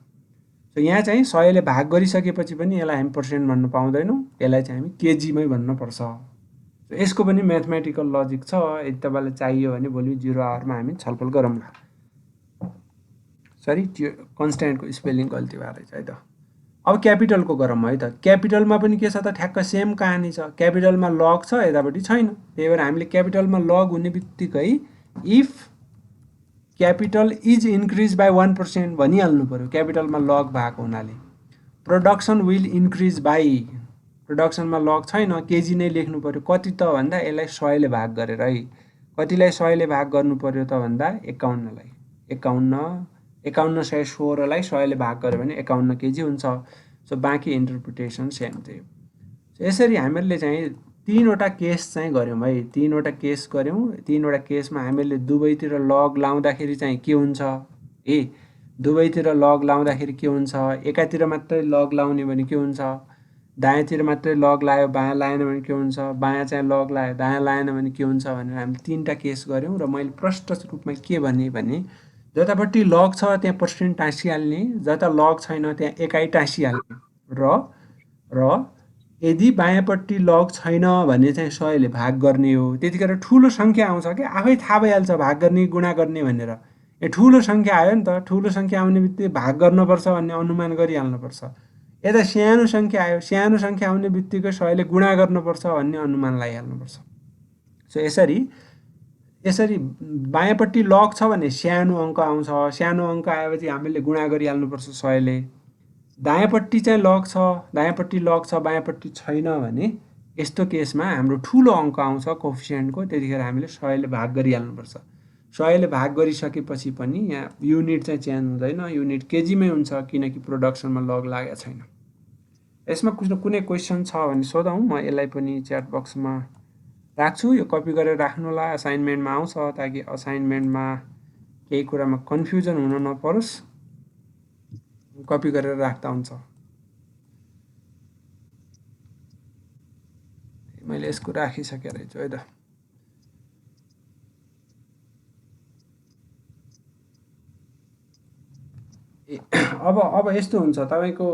सो यहाँ चाहिँ 100 ले भाग गरिसकेपछि पनि यसलाई हामी पर्सेन्ट भन्न पाउँदैनौँ। यसलाई चाहिँ हामी केजीमै भन्नुपर्छ। यसको पनि म्याथमेटिकल लजिक छ। यदि तपाईलाई चाहियो भने भोलि 0 आवरमा हामी छलफल गरौँला। सरी त्यो कन्स्ट्यान्टको स्पेलिङ गल्ती भएर रहेछ है त। अब क्यापिटलको गरौँ है त। क्यापिटलमा पनि के छ त ठ्याक्क सेम कहानी छ। क्यापिटलमा लग छ यतापट्टि छैन। त्यही भएर हामीले क्यापिटलमा लग हुने बित्तिकै if capital is increase by 1% भनिहाल्नु पर्यो। क्यापिटलमा लग भएको हुनाले प्रोडक्सन विल इन्क्रिज बाई, प्रोडक्सनमा लग छैन केजी नै लेख्नु पर्यो। कति त भन्दा यसलाई 100 ले भाग गरेर है। कतिलाई 100 ले भाग गर्नु पर्यो त भन्दा 51 लाई। 5116 लाई 100 ले भाग गर्यो भने 51 केजी हुन्छ। सो बाँकी इन्टरप्रिटेसन सेम थियो। यसरी हामीले चाहिँ 3 वटा केस चाहिँ गर्यौँ है। 3 वटा केस गर्यौँ। 3 वटा केसमा हामीले दुवैतिर लग लाउँदाखेरि चाहिँ के हुन्छ? दुवैतिर लग लाउँदाखेरि के हुन्छ? एकातिर मात्रै लग लाउने भने के हुन्छ? दायाँतिर मात्रै लग लायो बायाँ लाएन भने के हुन्छ? बायाँ चाहिँ लग लायो दायाँ लाएन भने के हुन्छ भनेर हामी 3टा केस गर्यौँ। र मैले प्रष्ट रूपमा के भने जतापट्टि लग छ त्यहाँ पर्सेन्ट टाँसिहाल्ने, जता लग छैन त्यहाँ एकाइ टाँसिहाल्ने। र यदि बायाँपट्टि लग छैन भने चाहिँ 100 ले भाग गर्ने हो। त्यतिखेर ठुलो सङ्ख्या आउँछ कि आफै थाहा भइहाल्छ भाग गर्ने गुणा गर्ने भनेर। ए ठुलो सङ्ख्या आयो नि त, ठुलो सङ्ख्या आउने बित्तिकै भाग गर्नुपर्छ भन्ने अनुमान गरिहाल्नुपर्छ। यता सानो सङ्ख्या आयो, सानो सङ्ख्या आउने बित्तिकै 100 ले गुणा गर्नुपर्छ भन्ने अनुमान लगाइहाल्नुपर्छ। सो यसरी बायाँपट्टि लग छ भने सानो अङ्क आउँछ। सानो अङ्क आएपछि हामीले गुणा गरिहाल्नुपर्छ 100 ले। दायाँपट्टि चाहिँ लग छ, दायाँपट्टि लग छ बायाँपट्टि छैन भने यस्तो केसमा हाम्रो ठुलो अङ्क आउँछ कोफिसिएन्टको। त्यतिखेर हामीले 100 ले भाग गरिहाल्नुपर्छ। 100 ले भाग गरिसकेपछि पनि यहाँ युनिट चाहिँ चेन्ज हुँदैन, युनिट केजीमै हुन्छ किनकि प्रोडक्सनमा लग लागेको छैन। यसमा कुनै क्वेसन छ भने सोधौँ। म यसलाई पनि च्याट बक्समा राख्छु। यो कपी गरेर राख्नुहोला, असाइनमेन्टमा आउँछ ताकि असाइनमेन्टमा केही कुरामा कन्फ्युजन हुन नपरोस्। कपी गरेर राख्दा हुन्छ। मैले यसको राखिसकेँ रहेछु है त। अब यस्तो हुन्छ तपाईको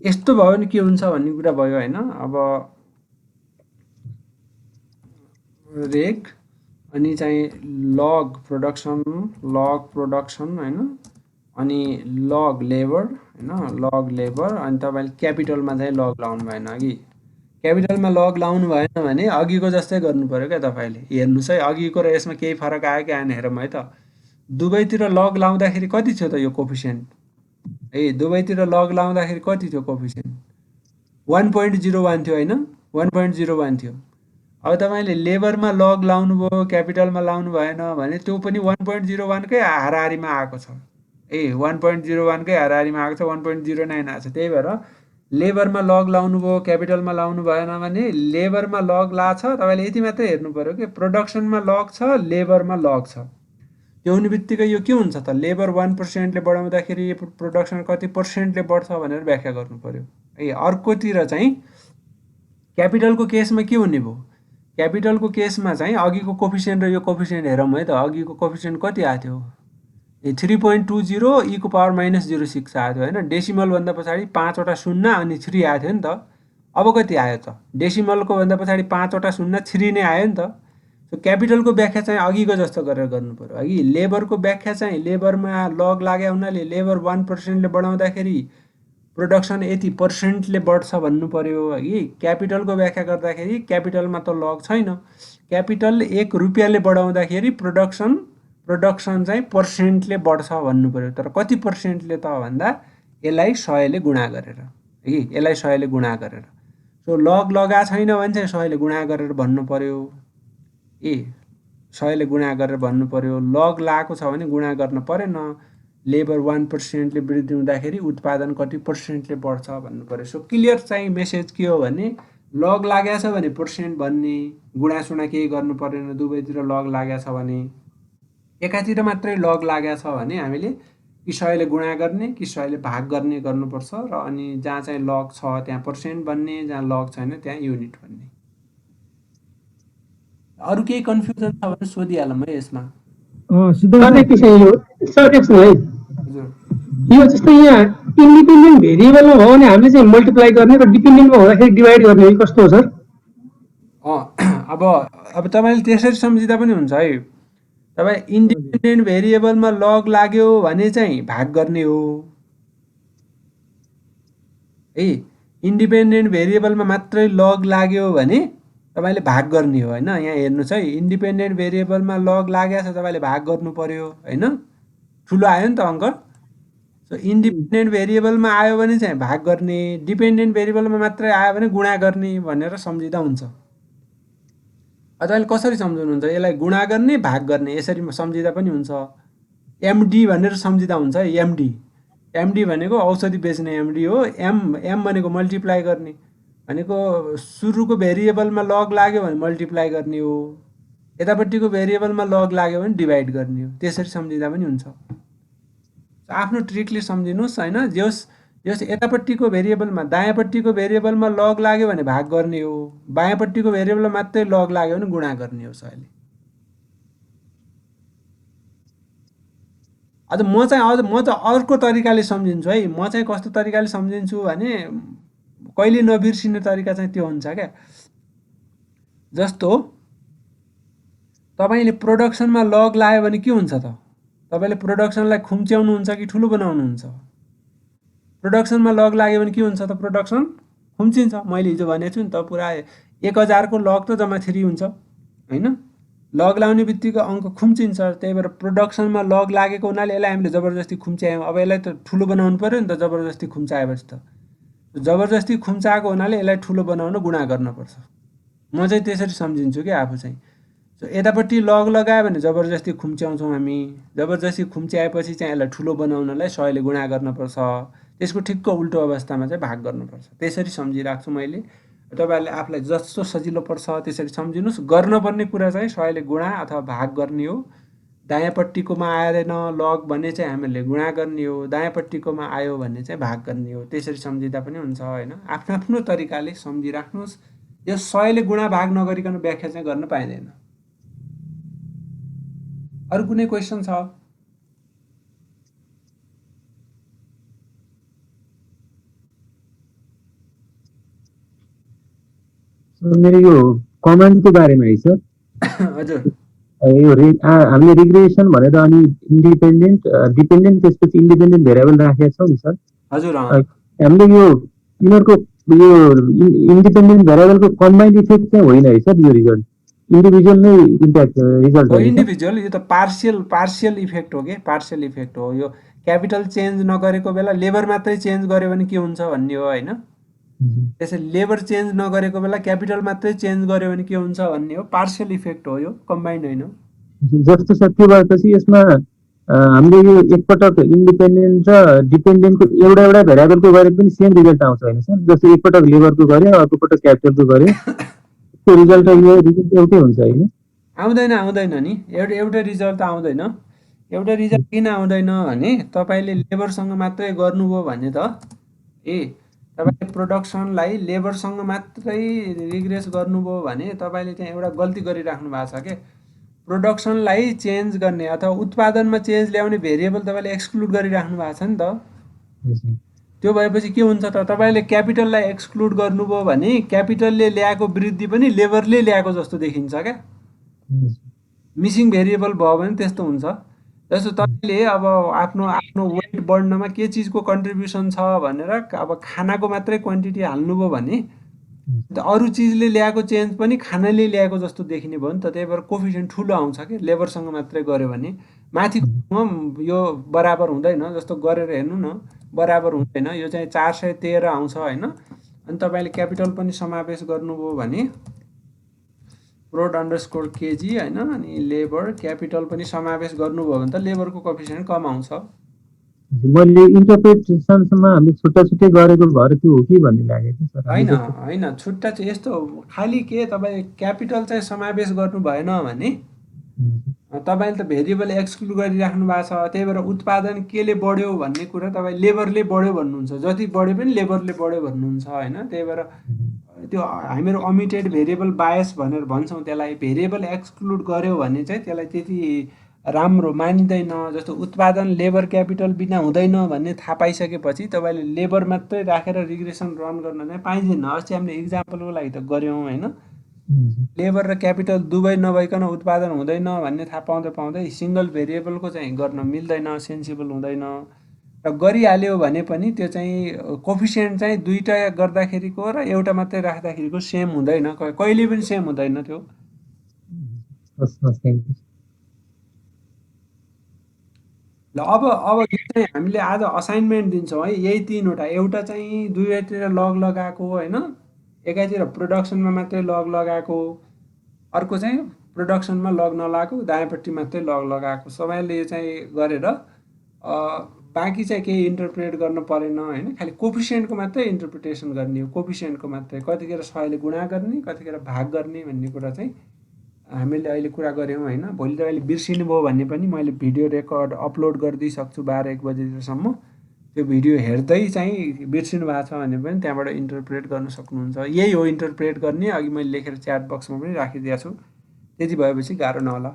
यस्तो भयो भने के हुन्छ भन्ने कुरा भयो हैन। अब रेक अनि चाहिँ लग प्रोडक्सन हैन, अनि लग लेबर हैन, लग लेबर। अनि तपाईले क्यापिटलमा चाहिँ लग लाउनु भएन अघि। क्यापिटलमा लग लाउनु भएन भने अघिको जस्तै गर्नु पर्यो क्या तपाईले। हेर्नुस् है अघिको र यसमा केही फरक आयो कि आएन हेरौँ है त। दुवैतिर लग लाउँदाखेरि कति थियो त यो कोफिसिएन्ट? दुवैतिर लग लाउँदाखेरि कति थियो कोफिसिएन्ट? 1.01 थियो हैन, 1.01 थियो। अब तपाईँले लेबरमा लग लाउनु भयो क्यापिटलमा लाउनु भएन भने त्यो पनि 1.01 कै हाराहारीमा आएको छ 1.01 कै हाराहारीमा आएको छ 1.09 आएको छ त्यही भएर लेबरमा लग लाउनु भयो क्यापिटलमा लाउनु भएन भने लेबरमा लग लाछ तपाईँले यति मात्रै हेर्नु पर्यो कि प्रोडक्सनमा लग छ लेबरमा लग छ त्यो हुने बित्तिकै यो के हुन्छ त लेबर 1% ले बढाउँदाखेरि प्रोडक्सन कति पर्सेन्टले बढ्छ भनेर व्याख्या गर्नु पर्यो है अर्कोतिर चाहिँ क्यापिटलको केसमा के हुने भयो क्यापिटलको केसमा चाहिँ अघिको कोफिसिएन्ट र यो कोफिसिएन्ट हेरौँ है त अघिको कोफिसिएन्ट कति आएको थियो 3.20 e को पावर -06 आएको थियो होइन डेसिमलभन्दा पछाडि 5 वटा शून्य अनि 3 आएको थियो नि त अब कति आयो त डेसिमलको भन्दा पछाडि 5 वटा शून्य 3 नै आयो नि त सो क्यापिटलको व्याख्या चाहिँ अघिको जस्तो गरेर गर्नु पर्यो अघि लेबरको व्याख्या चाहिँ लेबरमा लग लाग्यो हुनाले लेबर 1% ले बढाउँदाखेरि प्रोडक्सन यति पर्सेन्टले बढ्छ भन्नु पर्यो है क्यापिटलको व्याख्या गर्दाखेरि क्यापिटलमा त लग छैन क्यापिटल 1 रुपियाँले बढाउँदाखेरि प्रोडक्सन चाहिँ पर्सेन्टले बढ्छ भन्नु पर्यो तर कति पर्सेन्टले त भन्दा यसलाई 100 ले गुणा गरेर है यसलाई 100 ले गुणा गरेर सो लग लगा छैन भने चाहिँ 100 ले गुणा गरेर भन्नु पर्यो 100 ले गुणा गरेर भन्नु पर्यो लग लागेको छ भने गुणा गर्न परेन लेबर 1% ले वृद्धि हुँदाखेरि उत्पादन कति पर्सेन्टले बढ्छ भन्नु पर्यो सो क्लियर चाहिँ मेसेज के हो भने लग लागेको छ भने पर्सेन्ट भन्ने गुणासुणा केही गर्नु परेन दुवैतिर लग लागेको छ भने एकातिर मात्रै लग लागेको छ भने हामीले कि 100 ले गुणा गर्ने कि 100 ले भाग गर्ने गर्नुपर्छ र अनि जहाँ चाहिँ लग छ त्यहाँ पर्सेन्ट भन्ने जहाँ लग छैन त्यहाँ युनिट भन्ने अरु केही कन्फ्युजन छ भने सोधिहालौँ है यसमा यो जस्तो यहाँ इन्डिपेन्डेन्ट भेरिएबलमा हो भने हामीले चाहिँ मल्टिप्लाई गर्ने र डिपेन्डेन्टमा हुँदाखेरि डिभाइड गर्ने कस्तो हो सर अब तपाईँले त्यसरी सम्झिँदा पनि हुन्छ है तपाईँ इन्डिपेन्डेन्ट भेरिएबलमा लग लाग्यो भने चाहिँ भाग गर्ने हो है इन्डिपेन्डेन्ट भेरिएबलमा मात्रै लग लाग्यो भने तपाईले भाग गर्ने हो हैन यहाँ हेर्नुस् है इन्डिपेन्डेन्ट भेरिएबलमा लग लागेको छ तपाईले भाग गर्नु पर्यो हैन ठुलो आयो नि त अंक सो इन्डिपेन्डेन्ट भेरिएबलमा आयो भने चाहिँ भाग गर्ने डिपेन्डेन्ट भेरिएबलमा मात्रै आयो भने गुणा गर्ने भनेर सम्झिदा हुन्छ तपाईले कसरी सम्झनुहुन्छ यसलाई गुणा गर्ने भाग गर्ने यसरी सम्झिदा पनि हुन्छ एमडी भनेर सम्झिदा हुन्छ है एमडी भनेको औषधि बेच्ने एमडी हो एम भनेको मल्टिप्लाई गर्ने भनेको सुरुको भेरिएबलमा लग लाग्यो भने मल्टिप्लाई गर्ने हो यतापट्टिको भेरिएबलमा लग लाग्यो भने डिभाइड गर्ने हो त्यसरी सम्झिदा पनि हुन्छ आफ्नो ट्रिकले सम्झिनुस् हैन जस यतापट्टिको भेरिएबलमा दायाँपट्टिको भेरिएबलमा लग लाग्यो भने भाग गर्ने हो बायाँपट्टिको भेरिएबलमा मात्रै लग लाग्यो भने गुणा गर्ने हो सहिले अझ म चाहिँ अर्को तरिकाले सम्झिन्छु है म चाहिँ कस्तो तरिकाले सम्झिन्छु भने कहिले नबिर्सिने तरिका चाहिँ त्यो हुन्छ क्या जस्तो तपाईले प्रोडक्सनमा लग लायो भने के हुन्छ त तपाईले प्रोडक्सनलाई खुम्च्याउनु हुन्छ कि ठुलो बनाउनु हुन्छ प्रोडक्सनमा लग लाग्यो भने के हुन्छ त प्रोडक्सन खुम्चिन्छ मैले हिजो भनेको छु नि त पुरा 1000 को लग त जम्मा 3 हुन्छ हैन लग लाउने बित्तिकै अंक खुम्चिन्छ त्यही भएर प्रोडक्सनमा लग लागेको हुनाले यसलाई हामीले जबरजस्ती खुम्च्यायौं अब यसलाई त ठुलो बनाउनु पर्यो नि त जबरजस्ती खुम्चाएपछि त जबरजस्ती खुम्चाएको हुनाले यसलाई ठुलो बनाउन गुणा गर्न पर्छ म चाहिँ त्यसरी सम्झिन्छु के आफू चाहिँ सो यतापट्टि लग लगायो भने जबरजस्ती खुम्च्याउँछौं हामी जबरजस्ती खुम्च्याएपछि चाहिँ यसलाई ठुलो बनाउनलाई 100 ले गुणा गर्न पर्छ त्यसको ठिक्क उल्टो अवस्थामा चाहिँ भाग गर्नु पर्छ त्यसरी सम्झिराख्छु मैले तपाईहरुले आफुलाई जस्तो सजिलो पर्छ त्यसरी सम्झिनुस् गर्न पर्ने कुरा चाहिँ 100 ले गुणा अथवा भाग गर्ने हो दायाँपट्टिकोमा आएन लग भने चाहिँ हामीले गुणा गर्ने हो दायाँपट्टिकोमा आयो भने चाहिँ भाग गर्ने हो त्यसरी सम्झिदा पनि हुन्छ हैन आफ्नो आफ्नो तरिकाले सम्झिराख्नुस् यो 100 ले गुणा भाग नगरिकन व्याख्या चाहिँ गर्न पाइदैन अरु कुनै क्वेशन छ मेरो यो कमान्डको बारेमा है सर हजुर यो हामीले रिग्रेसन भनेर अनि इन्डिपेन्डेन्ट डिपेन्डेन्ट त्यसपछि इन्डिपेन्डेन्ट भेरिएबल राखेका छौं नि सर हजुर हामीले यो यिनीहरुको यो इन्डिपेन्डेन्ट भेरिएबलको कम्बाइन्ड इफेक्ट चाहिँ होइन है सर यो रिजल्ट इन्डिभिजुअल नै इम्प्याक्ट रिजल्ट हो इन्डिभिजुअल यो त पार्शियल इफेक्ट हो के पार्शियल इफेक्ट हो यो क्यापिटल चेन्ज नगरेको बेला लेबर मात्रै चेन्ज गर्यो भने के हुन्छ भन्ने हो हैन त्यसैले लेबर चेन्ज नगरेको बेला क्यापिटल मात्रै चेन्ज गर्यो भने के हुन्छ भन्ने हो, पार्शियल इफेक्ट हो, यो कम्बाइन्ड होइन। जस्तो छ त्यो भएपछि यसमा हामीले यो एकपटक इन्डिपेन्डेन्ट र डिपेन्डेन्टको एउटा एउटा भेरिएबलको गरे पनि सेम रिजल्ट आउँछ होइन सर? जस्तो एकपटक लेबरको गरे अर्को पटक क्यापिटलको गरे त्यो रिजल्ट र यो रिजल्ट एउटै हुन्छ होइन? आउँदैन नि, एउटा रिजल्ट त आउँदैन। एउटा रिजल्ट किन आउँदैन भने तपाईँले लेबरसँग मात्रै गर्नुभयो भने त तपाईँले प्रोडक्सनलाई लेबरसँग मात्रै रिग्रेस गर्नुभयो भने तपाईँले त्यहाँ एउटा गल्ती गरिराख्नु भएको छ के। प्रोडक्सनलाई चेन्ज गर्ने अथवा उत्पादनमा चेन्ज ल्याउने भेरिएबल तपाईँले एक्सक्लुड गरिराख्नु भएको छ नि त। त्यो भएपछि के हुन्छ त, तपाईँले क्यापिटललाई एक्सक्लुड गर्नुभयो भने क्यापिटलले ल्याएको वृद्धि पनि लेबरले ल्याएको जस्तो देखिन्छ क्या। मिसिङ भेरिएबल भयो भने त्यस्तो हुन्छ। जस्तो तपाईँले अब आफ्नो वेट बढ्नमा के चिजको कन्ट्रिब्युसन छ भनेर अब खानाको मात्रै क्वान्टिटी हाल्नुभयो भने अरू चिजले ल्याएको चेन्ज पनि खानाले ल्याएको जस्तो देखिने भयो नि त। त्यही भएर कोफिसिएन्ट ठुलो आउँछ कि लेबरसँग मात्रै गऱ्यो भने। माथिको यो बराबर हुँदैन, जस्तो गरेर हेर्नु न, बराबर हुँदैन। यो चाहिँ 413 आउँछ होइन। अनि तपाईँले क्यापिटल पनि समावेश गर्नुभयो भने प्रोड अन्डरस्कोर केजी होइन, अनि लेबर क्यापिटल पनि समावेश गर्नुभयो भने त लेबरको कोफिसिएन्ट कम आउँछ। मैले इन्टरप्रिटेसनमा हामीले छुट्टा छुट्टै गरेको भएर त्यो हो कि भन्ने लाग्यो कि सर? होइन छुट्टा चाहिँ यस्तो खालि के तपाईँ क्यापिटल चाहिँ समावेश गर्नु भएन भने तपाईँले त भेरिएबल एक्सक्लुड गरिराख्नु भएको छ। त्यही भएर उत्पादन केले बढ्यो भन्ने कुरा तपाईँ लेबरले बढ्यो भन्नुहुन्छ, जति बढ्यो पनि लेबरले बढ्यो भन्नुहुन्छ होइन। त्यही भएर त्यो हामीहरू अमिटेड भेरिएबल बायस भनेर भन्छौँ त्यसलाई। भेरिएबल एक्सक्लुड गर्यो भने चाहिँ त्यसलाई त्यति राम्रो मानिँदैन। जस्तो उत्पादन लेबर क्यापिटल बिना हुँदैन भन्ने थाहा पाइसकेपछि तपाईँले लेबर मात्रै राखेर रिग्रेसन रन गर्न चाहिँ पाइँदैन। अस्ति हामीले इक्जाम्पलको लागि त गऱ्यौँ होइन। लेबर र क्यापिटल दुवै नभइकन उत्पादन हुँदैन भन्ने थाहा पाउँदै सिङ्गल भेरिएबलको चाहिँ गर्न मिल्दैन, सेन्सिबल हुँदैन। र गरिहाल्यो भने पनि त्यो चाहिँ कोफिसिएन्ट चाहिँ दुईटा गर्दाखेरिको र एउटा मात्रै राख्दाखेरिको सेम हुँदैन, कहिले पनि सेम हुँदैन त्यो। ल अब यो चाहिँ हामीले आज असाइनमेन्ट दिन्छौँ है, यही तीनवटा। एउटा चाहिँ दुवैतिर लग लगाएको होइन, एकातिर प्रोडक्सनमा मात्रै लग लगाएको, अर्को चाहिँ प्रोडक्सनमा लग नलागेको, दायाँपट्टि मात्रै लग लगाएको। सबैले यो चाहिँ गरेर बाँकी चाहिँ केही इन्टरप्रेट गर्न परेन होइन। खालि कोफिसिएन्टको मात्रै इन्टरप्रिटेसन गर्ने हो, कोफिसिएन्टको मात्रै। कतिखेर सबैले गुणा गर्ने, कतिखेर भाग गर्ने भन्ने कुरा चाहिँ हामीले अहिले कुरा गऱ्यौँ होइन। भोलि तपाईँले बिर्सिनु भयो भने पनि मैले भिडियो रेकर्ड अपलोड गरिदिइसक्छु 12-1 बजीसम्म। त्यो भिडियो हेर्दै चाहिँ बिर्सिनु भएको छ भने पनि त्यहाँबाट इन्टरप्रेट गर्न सक्नुहुन्छ। यही हो इन्टरप्रेट गर्ने। अघि मैले लेखेर च्याट बक्समा पनि राखिदिएको छु, त्यति भएपछि गाह्रो नहोला।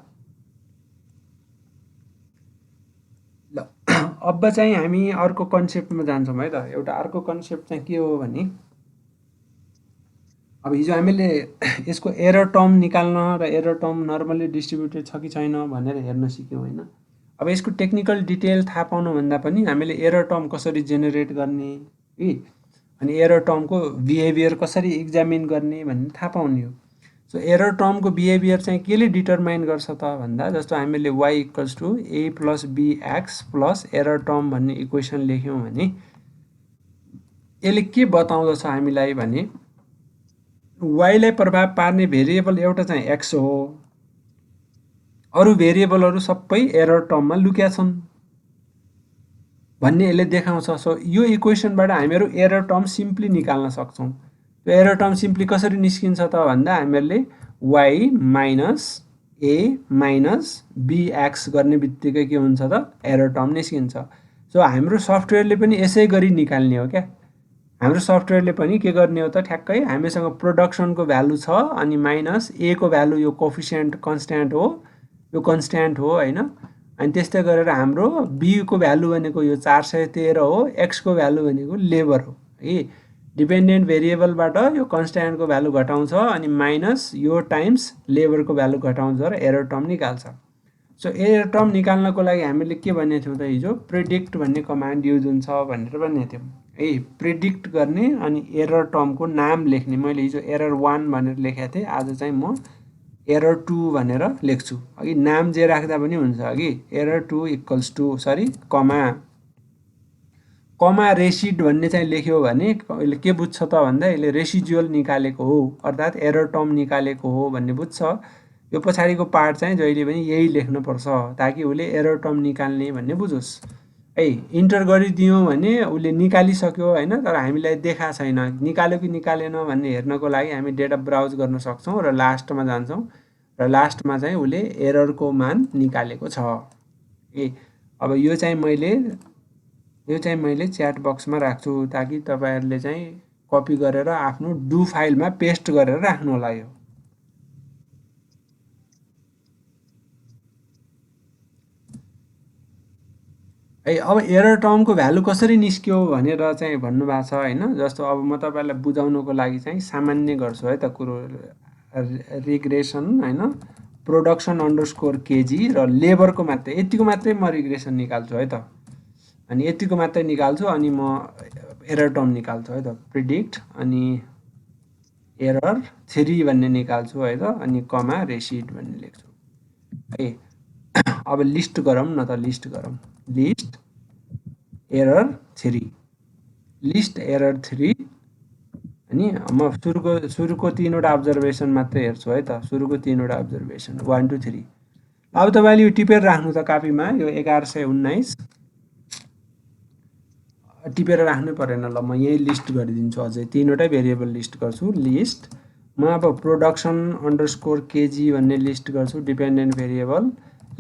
ल अब चाहिँ हामी अर्को कन्सेप्टमा जान्छौँ है त। एउटा अर्को कन्सेप्ट चाहिँ के हो भने अब हिजो हामीले यसको एरर टर्म निकाल्न र एरर टर्म नर्मली डिस्ट्रिब्युटेड छ कि छैन भनेर हेर्न सिक्यौँ होइन। अब यसको टेक्निकल डिटेल थाहा पाउनुभन्दा पनि हामीले एरर टर्म कसरी जेनेरेट गर्ने अनि एरर टर्मको बिहेभियर कसरी इक्जामिन गर्ने भन्ने थाहा पाउने हो। सो एरर टर्मको बिहेभियर चाहिँ केले डिटरमाइन गर्छ त भन्दा, जस्तो हामीले y = a + bx plus error term भन्ने इक्वेसन लेख्यौँ भने यसले के बताउँदछ हामीलाई भने वाइलाई प्रभाव पार्ने भेरिएबल एउटा चाहिँ एक्स हो, अरू भेरिएबलहरू सबै एरर टर्ममा लुक्या छन् भन्ने यसले देखाउँछ। सो यो इक्वेसनबाट हामीहरू एरर टर्म सिम्पली निकाल्न सक्छौँ। त्यो एरर टर्म सिम्पली कसरी निस्किन्छ त भन्दा हामीहरूले y - a - bx गर्ने बित्तिकै के हुन्छ त एरर टर्म निस्किन्छ। सो हाम्रो सफ्टवेयरले पनि यसै गरी निकाल्ने हो क्या। हाम्रो सफ्टवेयरले पनि के गर्ने हो त ठ्याक्कै हामीसँग प्रोडक्सनको भ्यालु छ अनि माइनस a को भ्यालु यो कोफिसिएन्ट कन्स्ट्यान्ट हो, यो कन्स्ट्यान्ट हो होइन। अनि त्यस्तै गरेर हाम्रो b को भ्यालु भनेको यो 413 हो, x को भ्यालु भनेको लेबर हो है। डिपेन्डेन्ट भेरिएबलबाट यो कन्स्ट्यान्टको भ्यालु घटाउँछ अनि माइनस यो टाइम्स लेबरको भ्यालु घटाउँछ र एरर टर्म निकाल्छ। सो एरर टर्म निकाल्नको लागि हामीले के भनेको थियौँ त हिजो, प्रेडिक्ट भन्ने कमान्ड युज हुन्छ भनेर भनेको थियौँ है। प्रेडिक्ट गर्ने अनि एरर टर्मको नाम लेख्ने। मैले हिजो एरर 1 भनेर लेखेको थिएँ, आज चाहिँ म एरर 2 भनेर लेख्छु। अघि नाम जे राख्दा पनि हुन्छ। अघि एरर 2 = कमा कमा रेसिड भन्ने चाहिँ लेख्यो भने यसले के बुझ्छ त भन्दा यसले रेसिजुअल निकालेको हो अर्थात् एरर टर्म निकालेको हो भन्ने बुझ्छ। यो पछाडिको पार्ट चाहिँ जहिले पनि यही लेख्नुपर्छ ताकि उसले एरर टर्म निकाल्ने भन्ने बुझोस् है। इन्टर गरिदियौँ भने उसले निकालिसक्यो होइन, तर हामीलाई देखा छैन निकाल्यो कि निकालेन भन्ने हेर्नको लागि हामी डेटा ब्राउज गर्न सक्छौँ र लास्टमा जान्छौँ र लास्टमा चाहिँ उसले एररको मान निकालेको छ। अब यो चाहिँ मैले च्याट बक्समा राख्छु ताकि तपाईहरुले चाहिँ कपी गरेर आफ्नो डु फाइलमा पेस्ट गरेर राख्नु होला यो। अब एरर टर्मको भ्यालु कसरी निस्क्यो भनेर चाहिँ भन्नु भएको छ हैन। जस्तो अब म तपाईहरुलाई बुझाउनको लागि चाहिँ सामान्य गर्छु है त कुरो। रिग्रेसन हैन, प्रोडक्सन अंडरस्कोर केजी र लेबरको मात्रै यतिको मात्रै म रिग्रेसन निकाल्छु है त। अनि यतिको मात्रै निकाल्छु अनि म एरर टर्म निकाल्छु है त। प्रिडिक्ट अनि एरर 3 भन्ने निकाल्छु है त, अनि कमा रेसिड भन्ने लेख्छु है। अब लिस्ट गरौँ न त, लिस्ट गरौँ। लिस्ट एरर 3, लिस्ट एरर 3 अनि म सुरुको 3 वटा अब्जर्भेसन मात्रै हेर्छु है त। सुरुको 3 वटा अब्जर्भेसन 1 2 3। अब तपाईले यो टिपेर राख्नु त कपीमा, यो 1119 टिपेर राख्नु परेन। ल म यही लिस्ट गरिदिन्छु, अझै 3 वटा भेरिएबल लिस्ट गर्छु। लिस्ट म अब प्रोडक्सन अंडरस्कोर केजी भन्ने लिस्ट गर्छु डिपेन्डेन्ट भेरिएबल,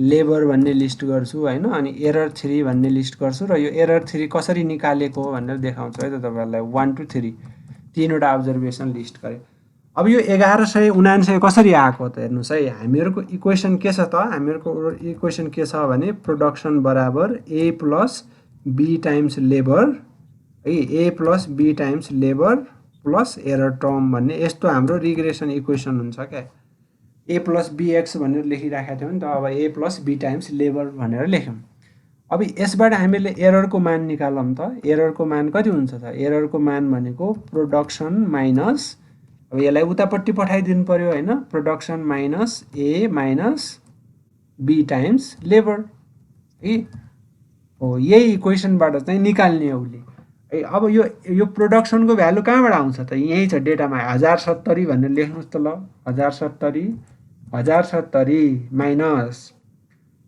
लेबर भन्ने लिस्ट गर्छु हैन, अनि एरर 3 भन्ने लिस्ट गर्छु र यो एरर 3 कसरी निकालेको भनेर देखाउँछु है त तपाईहरुलाई। 1 2 3 3 वटा अब्जर्भेसन लिस्ट गरे। अब यो 1179 कसरी आएको त हेर्नुस् है। हामीहरुको इक्वेसन के छ त, हामीहरुको इक्वेसन के छ भने प्रोडक्सन बराबर a plus b times labour है, a plus b times labour plus error term भन्ने यस्तो हाम्रो रिग्रेसन इक्वेसन हुन्छ क्या। a प्लस bx भनेर लेखिराखेको थियौं नि त। अब a plus b times labour भनेर लेख्यौं। अब यसबाट हामीले एररको मान निकालौं त। एररको मान कति हुन्छ त? एररको मान भनेको प्रोडक्सन माइनस, अब यसलाई उतापट्टि पठाइदिनु पर्यो हैन, production minus a minus b times labour है। हो यही इक्वेसनबाट चाहिँ निकाल्ने हो उले है। अब यो प्रोडक्सनको भ्यालु कहाँबाट आउँछ त? यही छ डेटामा 1070 भनेर लेख्नुस् त। ल 1070 माइनस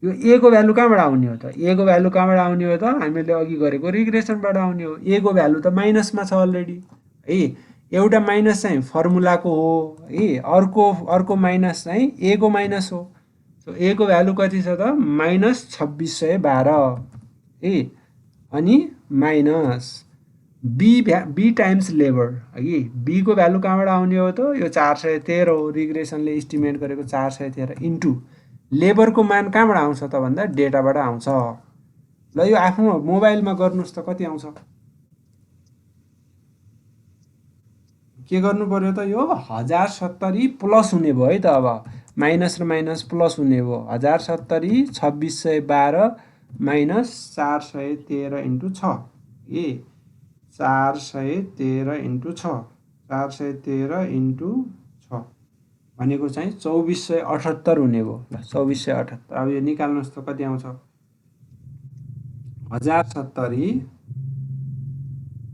यो a को भ्यालु कहाँबाट आउने हो त? a को भ्यालु कहाँबाट आउने हो त? हामीले अघि गरेको रिग्रेसनबाट आउने हो। a को भ्यालु त माइनसमा छ अलरेडी है। एउटा माइनस चाहिँ फर्मुलाको हो है, अर्को माइनस चाहिँ a को माइनस हो। सो a को भ्यालु कति छ त? माइनस 2612 है, अनि माइनस b टाइम्स लेबर है। b को भ्यालु कहाँबाट आउने हो त? यो 413 हो, रिग्रेसनले एस्टिमेट गरेको 413 इन्टु लेबरको मान कहाँबाट आउँछ त भन्दा डेटाबाट आउँछ। ल यो आफ्नो मोबाइलमा गर्नुस् त कति आउँछ? के गर्नु पर्यो त? यो 1070 प्लस हुने भयो है त। अब माइनस र माइनस प्लस हुने भयो। 1070 2612 माइनस 413 इन्टु 6 ए 413 इन्टु 6 413 इन्टु 6 भनेको चाहिँ 2478 हुने भयो। ल 2478। अब यो निकाल्नुस् त कति आउँछ? 1070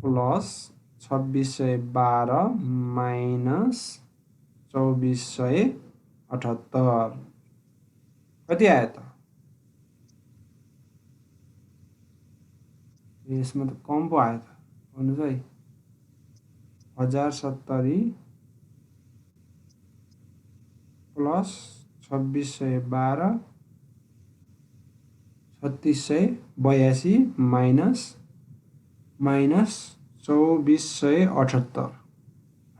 प्लस 2612 माइनस 2478 कति आयो त? यसमा त कम पो आयो त। भन्नुस् है। 1070 प्लस 2612 3682 माइनस 2478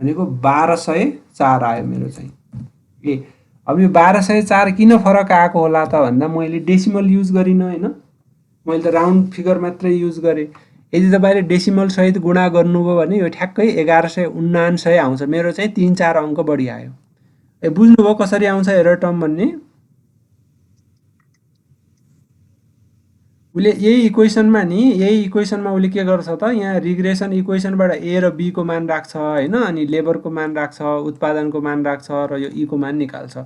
भनेको 1204 आयो मेरो चाहिँ। अब यो 1204 किन फरक आएको होला त भन्दा मैले डेसिमल युज गरिन हैन, मैले त राउन्ड फिगर मात्रै युज गरे। यदि तपाईले डेसिमल सहित गुणा गर्नुभयो भने यो ठ्याक्कै 1179 आउँछ। मेरो चाहिँ 3-4 अंक बढी आयो। बुझ्नुभयो कसरी आउँछ एरर टर्म भन्ने? उले यही इक्वेसनमा उले के गर्छ त, यहाँ रिग्रेसन इक्वेसनबाट a र b को मान राख्छ हैन, अनि लेबरको मान राख्छ, उत्पादनको मान राख्छ र यो e को मान निकाल्छ।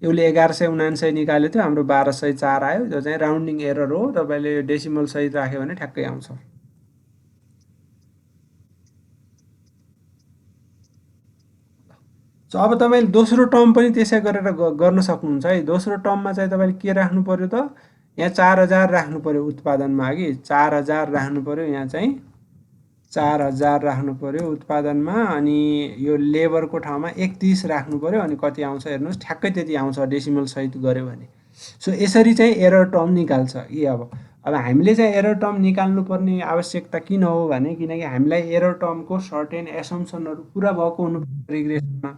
यसले 1179 निकाल्यो थियो, हाम्रो 1204 आयो। यो चाहिँ राउन्डिङ एरर हो। तपाईले डेसिमल सहित राख्यो भने ठ्याक्कै आउँछ। सो अब तपाईँले दोस्रो टर्म पनि त्यसै गरेर गर्न सक्नुहुन्छ है। दोस्रो टर्ममा चाहिँ तपाईँले के राख्नु पर्यो त, यहाँ 4000 राख्नु पर्यो उत्पादनमा, कि 4000 राख्नु पर्यो, यहाँ चाहिँ 4000 राख्नु पर्यो उत्पादनमा, अनि यो लेबरको ठाउँमा 31 राख्नु पर्यो, अनि कति आउँछ हेर्नुहोस्, ठ्याक्कै त्यति आउँछ डेसिमल सहित गऱ्यो भने। सो यसरी चाहिँ एरर टर्म निकाल्छ कि अब हामीले चाहिँ एरर टर्म निकाल्नुपर्ने आवश्यकता किन हो भने, किनकि हामीलाई एरर टर्मको सर्टेन एसम्सनहरू पुरा भएको हुनुपर्छ रिग्रेसनमा।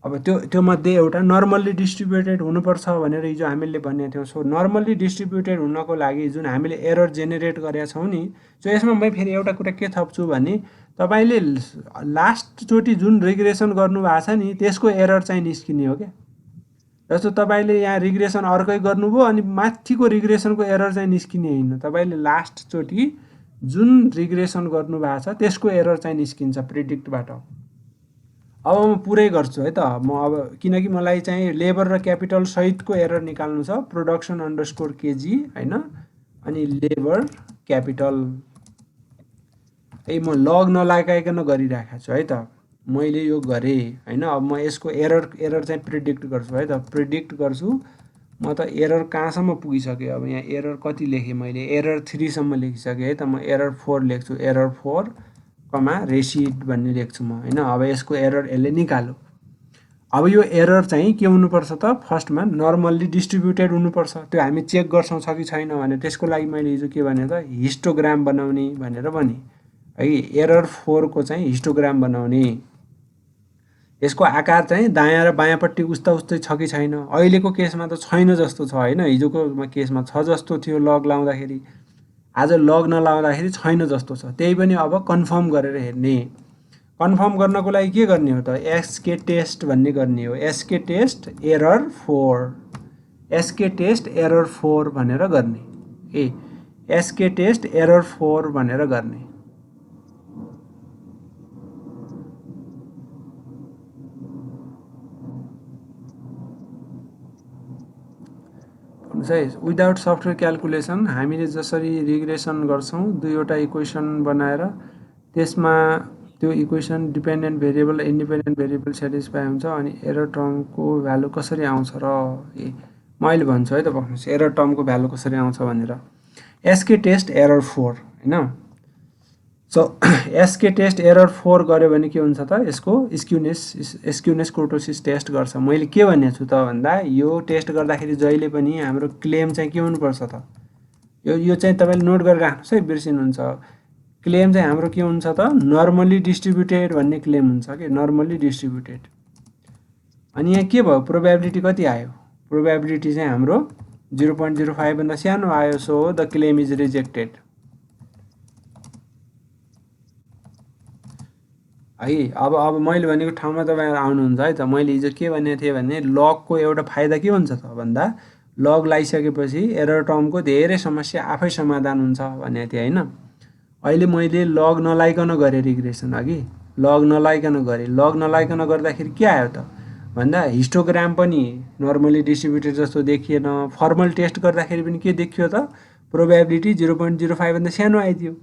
अब त्यो मध्ये एउटा नर्मल्ली डिस्ट्रिब्युटेड हुनुपर्छ भनेर हिजो हामीले भनेको थियौँ। सो नर्मल्ली डिस्ट्रिब्युटेड हुनको लागि जुन हामीले एरर जेनेरेट गरेका छौँ नि, सो यसमा म फेरि एउटा कुरा के थप्छु भने, तपाईँले लास्टचोटि जुन रिग्रेसन गर्नुभएको छ नि त्यसको एरर चाहिँ निस्किने हो क्या। जस्तो तपाईँले यहाँ रिग्रेसन अर्कै गर्नुभयो अनि माथिको रिग्रेसनको एरर चाहिँ निस्किने होइन, तपाईँले लास्टचोटि जुन रिग्रेसन गर्नुभएको छ त्यसको एरर चाहिँ निस्किन्छ प्रिडिक्टबाट। अब म पुरै गर्छु है त, म अब किनकि मलाई चाहिँ लेबर र क्यापिटल सहितको एरर निकाल्नु छ, प्रोडक्सन अन्डरस्कोर केजी होइन, अनि लेबर क्यापिटल है, म लग नलागाइकन गरिराखेको छु है त, मैले यो गरेँ होइन। अब म यसको एरर चाहिँ प्रिडिक्ट गर्छु है त, प्रिडिक्ट गर्छु। म त एरर कहाँसम्म पुगिसकेँ, अब यहाँ एरर कति लेखेँ मैले, एरर 3 सम्म लेखिसकेँ है त। म एरर 4 लेख्छु, एरर 4 कमा रेसिड भन्ने लेख्छु म होइन। अब यसको एरर यसले निकाल्यो। अब यो एरर चाहिँ के हुनुपर्छ त, फर्स्टमा नर्मल्ली डिस्ट्रिब्युटेड हुनुपर्छ। त्यो हामी चेक गर्छौँ छ कि छैन भने, त्यसको लागि मैले हिजो के भने त, हिस्टोग्राम बनाउने भनेर भने है। एरर 4 को चाहिँ हिस्टोग्राम बनाउने, यसको आकार चाहिँ दायाँ र बायाँपट्टि उस्तै छ कि छैन। अहिलेको केसमा त छैन जस्तो छ होइन, हिजोको केसमा छ जस्तो थियो लग लाउँदाखेरि, आज लग नलाउँदाखेरि छैन जस्तो छ। त्यही पनि अब कन्फर्म गरेर हेर्ने। कन्फर्म गर्नको लागि के गर्ने हो त, एसके टेस्ट भन्ने गर्ने हो। SK test error 4, SK test error 4 भनेर गर्ने। एसके टेस्ट एरर 4 भनेर गर्ने। विदाउट सफ्टवेयर क्यालकुलेसन हामीले जसरी रिग्रेसन गर्छौँ, दुईवटा इक्वेसन बनाएर त्यसमा त्यो equation dependent variable independent variable satisfy हुन्छ, अनि एरर टर्मको भ्यालु कसरी आउँछ र म अहिले भन्छु है त, बस्नुहोस्, एरर टर्मको भ्यालु कसरी आउँछ भनेर। एसके टेस्ट एरर 4 होइन। सो एसके टेस्ट एरर 4 गऱ्यो भने के हुन्छ त, यसको स्क्युनेस कुर्टोसिस टेस्ट गर्छ। मैले के भनेको छु त भन्दा, यो टेस्ट गर्दाखेरि जहिले पनि हाम्रो क्लेम चाहिँ के हुनुपर्छ त, यो चाहिँ तपाईँले नोट गरेर राख्नुहोस् है, बिर्सिनुहुन्छ। क्लेम चाहिँ हाम्रो के हुन्छ त, नर्मल्ली डिस्ट्रिब्युटेड भन्ने क्लेम हुन्छ कि, नर्मल्ली डिस्ट्रिब्युटेड। अनि यहाँ के भयो, प्रोबेबिलिटी कति आयो, प्रोबेबिलिटी चाहिँ हाम्रो 0.05 भन्दा सानो आयो। So the claim is rejected है। अब मैले भनेको ठाउँमा तपाईहरु आउनुहुन्छ है त। मैले हिजो के भनेको थिएँ भने, लगको एउटा फाइदा के हुन्छ त भन्दा, लग लगाइसकेपछि एरर टर्मको धेरै समस्या आफै समाधान हुन्छ भनेको थिएँ होइन। अहिले मैले लग नलाइकन गरेँ रिग्रेसन, अघि लग नलाइकन गरेँ। लग नलाइकन गर्दाखेरि के आयो त भन्दा, हिस्टोग्राम पनि नर्मली डिस्ट्रिब्युटेड जस्तो देखिएन। फर्मल टेस्ट गर्दाखेरि पनि के देखियो त, प्रोबेबिलिटी 0.05 भन्दा सानो आइदियो।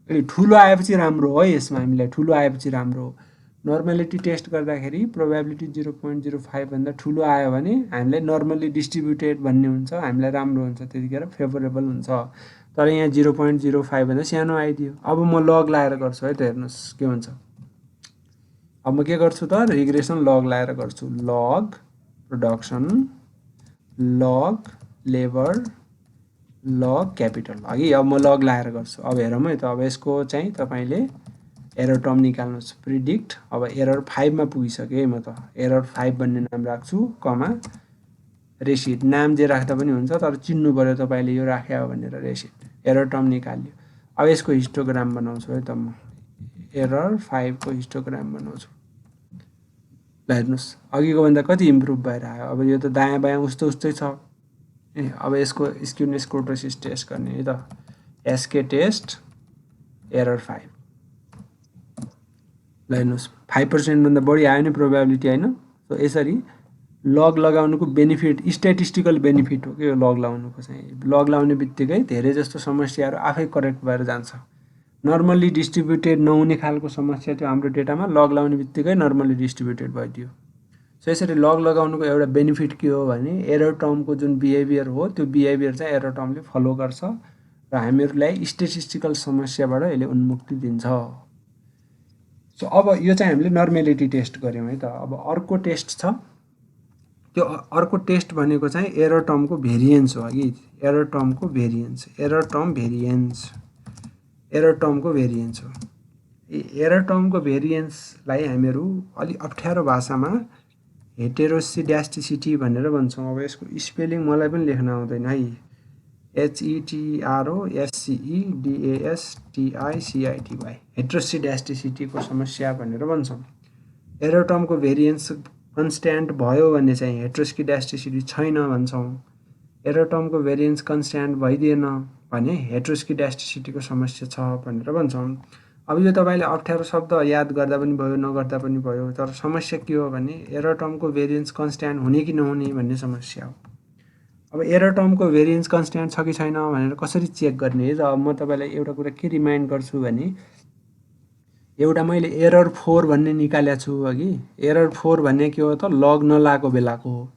ठुलो आएपछि राम्रो हो, यसमा हामीलाई ठुलो आएपछि राम्रो हो। नर्मलिटी टेस्ट गर्दाखेरि प्रोबेबिलिटी 0.05 भन्दा ठुलो आयो भने हामीलाई नर्मली डिस्ट्रिब्युटेड भन्ने हुन्छ, हामीलाई राम्रो हुन्छ, त्यतिखेर फेभरेबल हुन्छ। तर यहाँ 0.05 भन्दा सानो आइदियो। अब म लग लाएर गर्छु है त, हेर्नुहोस् के हुन्छ। अब म के गर्छु त, रिग्रेसन लग लाएर गर्छु। लग प्रोडक्सन, लग लेबर, लग क्यापिटल अघि। अब म लग लाएर गर्छु। अब हेरौँ है त, अब यसको चाहिँ तपाईँले एरर टर्म निकाल्नुहोस्, प्रिडिक्ट। अब एरर 5 मा पुगिसकेँ म त, एरर 5 भन्ने नाम राख्छु, कमा रेसिड। नाम जे राख्दा पनि हुन्छ, तर चिन्नु पर्यो तपाईँले यो राख्या हो भनेर। रेसिड एरर टर्म निकाल्यो। अब यसको हिस्टोग्राम बनाउँछु है त म, एरर 5 को हिस्टोग्राम बनाउँछु। ल हेर्नुहोस्, अघिको भन्दा कति इम्प्रुभ भएर आयो। अब यो त दायाँ बायाँ उस्तै छ। अब यसको स्क्युनेस कुर्टोसिस टेस्ट गर्ने है त, एसके टेस्ट एरर 5। ल हेर्नुहोस्, 5% भन्दा बढी आयो नि प्रोबेबिलिटी होइन। सो यसरी लग लगाउनुको बेनिफिट, स्ट्याटिस्टिकल बेनिफिट हो कि यो लग लाउनुको चाहिँ। लग लाउने बित्तिकै धेरै जस्तो समस्याहरू आफै करेक्ट भएर जान्छ। नर्मल्ली डिस्ट्रिब्युटेड नहुने खालको समस्या थियो हाम्रो डेटामा, लग लाउने बित्तिकै नर्मल्ली डिस्ट्रिब्युटेड भइदियो। सो यसरी लग लगाउनुको एउटा बेनिफिट के हो भने एरर टर्मको जुन बिहेभियर हो त्यो बिहेभियर चाहिँ एरर टर्मले फलो गर्छ र हामीहरूलाई स्टेटिस्टिकल समस्याबाट यसले उन्मुक्ति दिन्छ। सो अब यो चाहिँ हामीले नर्मेलिटी टेस्ट गऱ्यौँ है त। अब अर्को टेस्ट छ, त्यो अर्को टेस्ट भनेको चाहिँ एरर टर्मको भेरिएन्स हो कि एरर टर्मको variance, error term variance, error टर्मको भेरिएन्स हो। एरर टर्मको भेरिएन्सलाई हामीहरू अलि अप्ठ्यारो भाषामा हेटेरोसिडास्टिसिटी भनेर भन्छौँ। अब यसको स्पेलिङ मलाई पनि लेख्न आउँदैन है, HETROSCEDASTICITY, हेटेरोसिडास्टिसिटीको समस्या भनेर भन्छौँ। एरर टर्मको भेरिएन्स कन्स्ट्यान्ट भयो भने चाहिँ हेटेरोस्किडास्टिसिटी छैन भन्छौँ। एरर टर्मको भेरिएन्स कन्स्ट्यान्ट भइदिएन भने हेटेरोस्किडास्टिसिटीको समस्या छ भनेर भन्छौँ। अब यो तपाईँले अप्ठ्यारो शब्द याद गर्दा पनि भयो नगर्दा पनि भयो, तर समस्या के हो भने एरर टर्मको भेरिएन्स कन्स्ट्यान्ट हुने कि नहुने भन्ने समस्या हो। अब एरर टर्मको भेरिएन्स कन्स्ट्यान्ट छ कि छैन भनेर कसरी चेक गर्ने, र म तपाईँलाई एउटा कुरा के रिमाइन्ड गर्छु भने एउटा मैले एरर 4 भन्ने निकालेको छु अघि। एरर 4 भन्ने के हो त लग नलाएको बेलाको हो।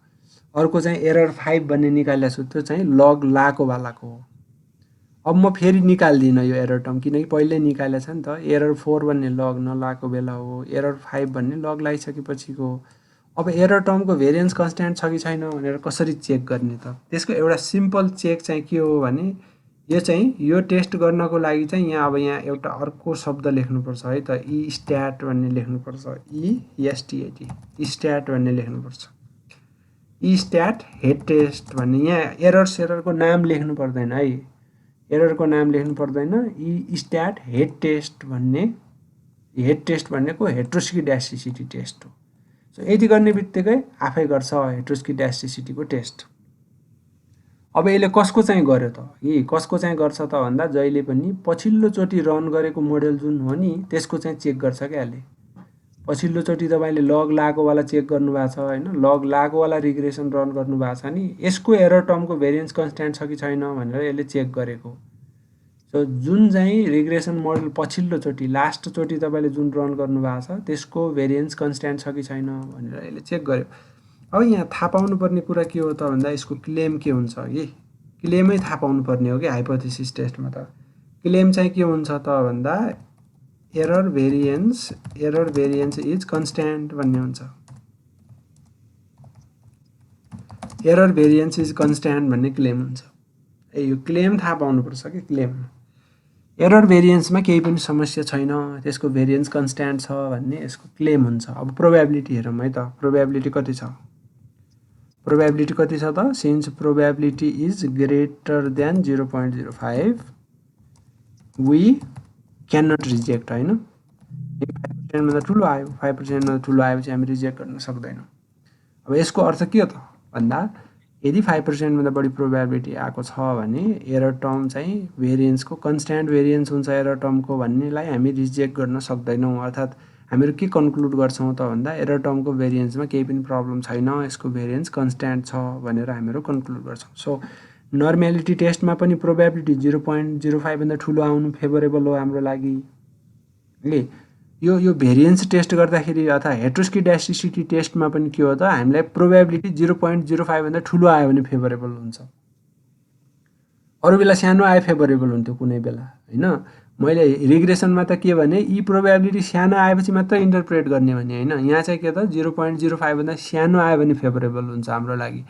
अर्को चाहिँ एरर 5 भन्ने निकालेको छु, त्यो चाहिँ लग लाएको बेलाको हो। अब म फेरि निकाल्दिनँ यो एरर टर्म, किनकि पहिल्यै निकालेको छ नि त। एरर 4 भन्ने लग नलाएको बेला हो, एरर 5 भन्ने लग लगाइसकेपछिको हो। अब एरर टर्मको भेरिएन्स कन्स्ट्यान्ट छ कि छैन भनेर कसरी चेक गर्ने त? त्यसको एउटा सिम्पल चेक चाहिँ के हो भने यो चाहिँ यो टेस्ट गर्नको लागि चाहिँ यहाँ एउटा अर्को शब्द लेख्नुपर्छ है त, ई स्ट्याट भन्ने लेख्नुपर्छ, ESTAT स्ट्याट भन्ने लेख्नुपर्छ। ई स्ट्याट हेड टेस्ट भन्ने, यहाँ एररको नाम लेख्नु पर्दैन है, एररको नाम लेख्नु पर्दैन। ई स्ट्याट हेड टेस्ट भन्ने, हेड टेस्ट भनेको हेटेरोस्किडास्टिसिटी टेस्ट हो। सो यति गर्ने बित्तिकै आफै गर्छ हेटेरोस्किडास्टिसिटीको टेस्ट। अब यसले कसको चाहिँ गर्यो त, कसको चाहिँ गर्छ त भन्दा जहिले पनि पछिल्लोचोटि रन गरेको मोडेल जुन हो नि त्यसको चाहिँ चेक गर्छ क्या यसले। पछिल्लोचोटि तपाईँले लग लागेको वाला चेक गर्नुभएको छ होइन, लग लागेको वाला रिग्रेसन रन गर्नुभएको छ नि, यसको एरर टर्मको भेरिएन्स कन्स्ट्यान्ट छ कि छैन भनेर यसले चेक गरेको। सो जुन चाहिँ रिग्रेसन मोडल पछिल्लोचोटि लास्टचोटि तपाईँले जुन रन गर्नुभएको छ त्यसको भेरिएन्स कन्स्ट्यान्ट छ कि छैन भनेर यसले चेक गर्यो। अब यहाँ थाहा पाउनुपर्ने कुरा के हो त भन्दा यसको क्लेम के हुन्छ कि, क्लेमै थाहा पाउनुपर्ने हो कि हाइपोथेसिस टेस्टमा त। क्लेम चाहिँ के हुन्छ त भन्दा एरर भेरिएन्स इज कन्स्ट्यान्ट भन्ने हुन्छ। एरर भेरिएन्स इज कन्स्ट्यान्ट भन्ने क्लेम हुन्छ। यो क्लेम थाहा पाउनुपर्छ कि क्लेम। एरर भेरिएन्समा केही पनि समस्या छैन, त्यसको भेरिएन्स कन्स्ट्यान्ट छ भन्ने यसको क्लेम हुन्छ। अब प्रोबेबिलिटी हेरौँ है त, प्रोबेबिलिटी कति छ? प्रोबेबिलिटी कति छ त? Since probability is greater than 0.05 we can not reject होइन। 5% भन्दा ठुलो आयो, 5% भन्दा ठुलो आएपछि हामी रिजेक्ट गर्न सक्दैनौँ। अब यसको अर्थ के हो त भन्दा यदि 5% भन्दा बढी प्रोबेबिलिटी आएको छ भने एरर टर्म चाहिँ भेरिएन्सको कन्स्ट्यान्ट भेरिएन्स हुन्छ एरर टर्मको भन्नेलाई हामी रिजेक्ट गर्न सक्दैनौँ। अर्थात् हामीहरू के कन्क्लुड गर्छौँ त भन्दा एरर टर्मको भेरिएन्समा केही पनि प्रब्लम छैन, यसको भेरिएन्स कन्स्ट्यान्ट छ भनेर हामीहरू कन्क्लुड गर्छौँ। सो नर्मेलिटी टेस्टमा पनि प्रोबेबिलिटी 0.05 भन्दा ठुलो आउनु फेभरेबल हो हाम्रो लागि। यो भेरिएन्स टेस्ट गर्दाखेरि अथवा हेटेरोस्किडास्टिसिटी टेस्टमा पनि के हो त हामीलाई प्रोबेबिलिटी 0.05 भन्दा ठुलो आयो भने फेभरेबल हुन्छ। अरू बेला सानो आए फेभरेबल हुन्थ्यो कुनै बेला होइन। मैले रिग्रेसनमा त के भने यी प्रोबेबिलिटी सानो आएपछि मात्र इन्टरप्रेट गर्ने भने होइन, यहाँ चाहिँ के त 0.05 भन्दा सानो आयो भने फेभरेबल हुन्छ हाम्रो लागि।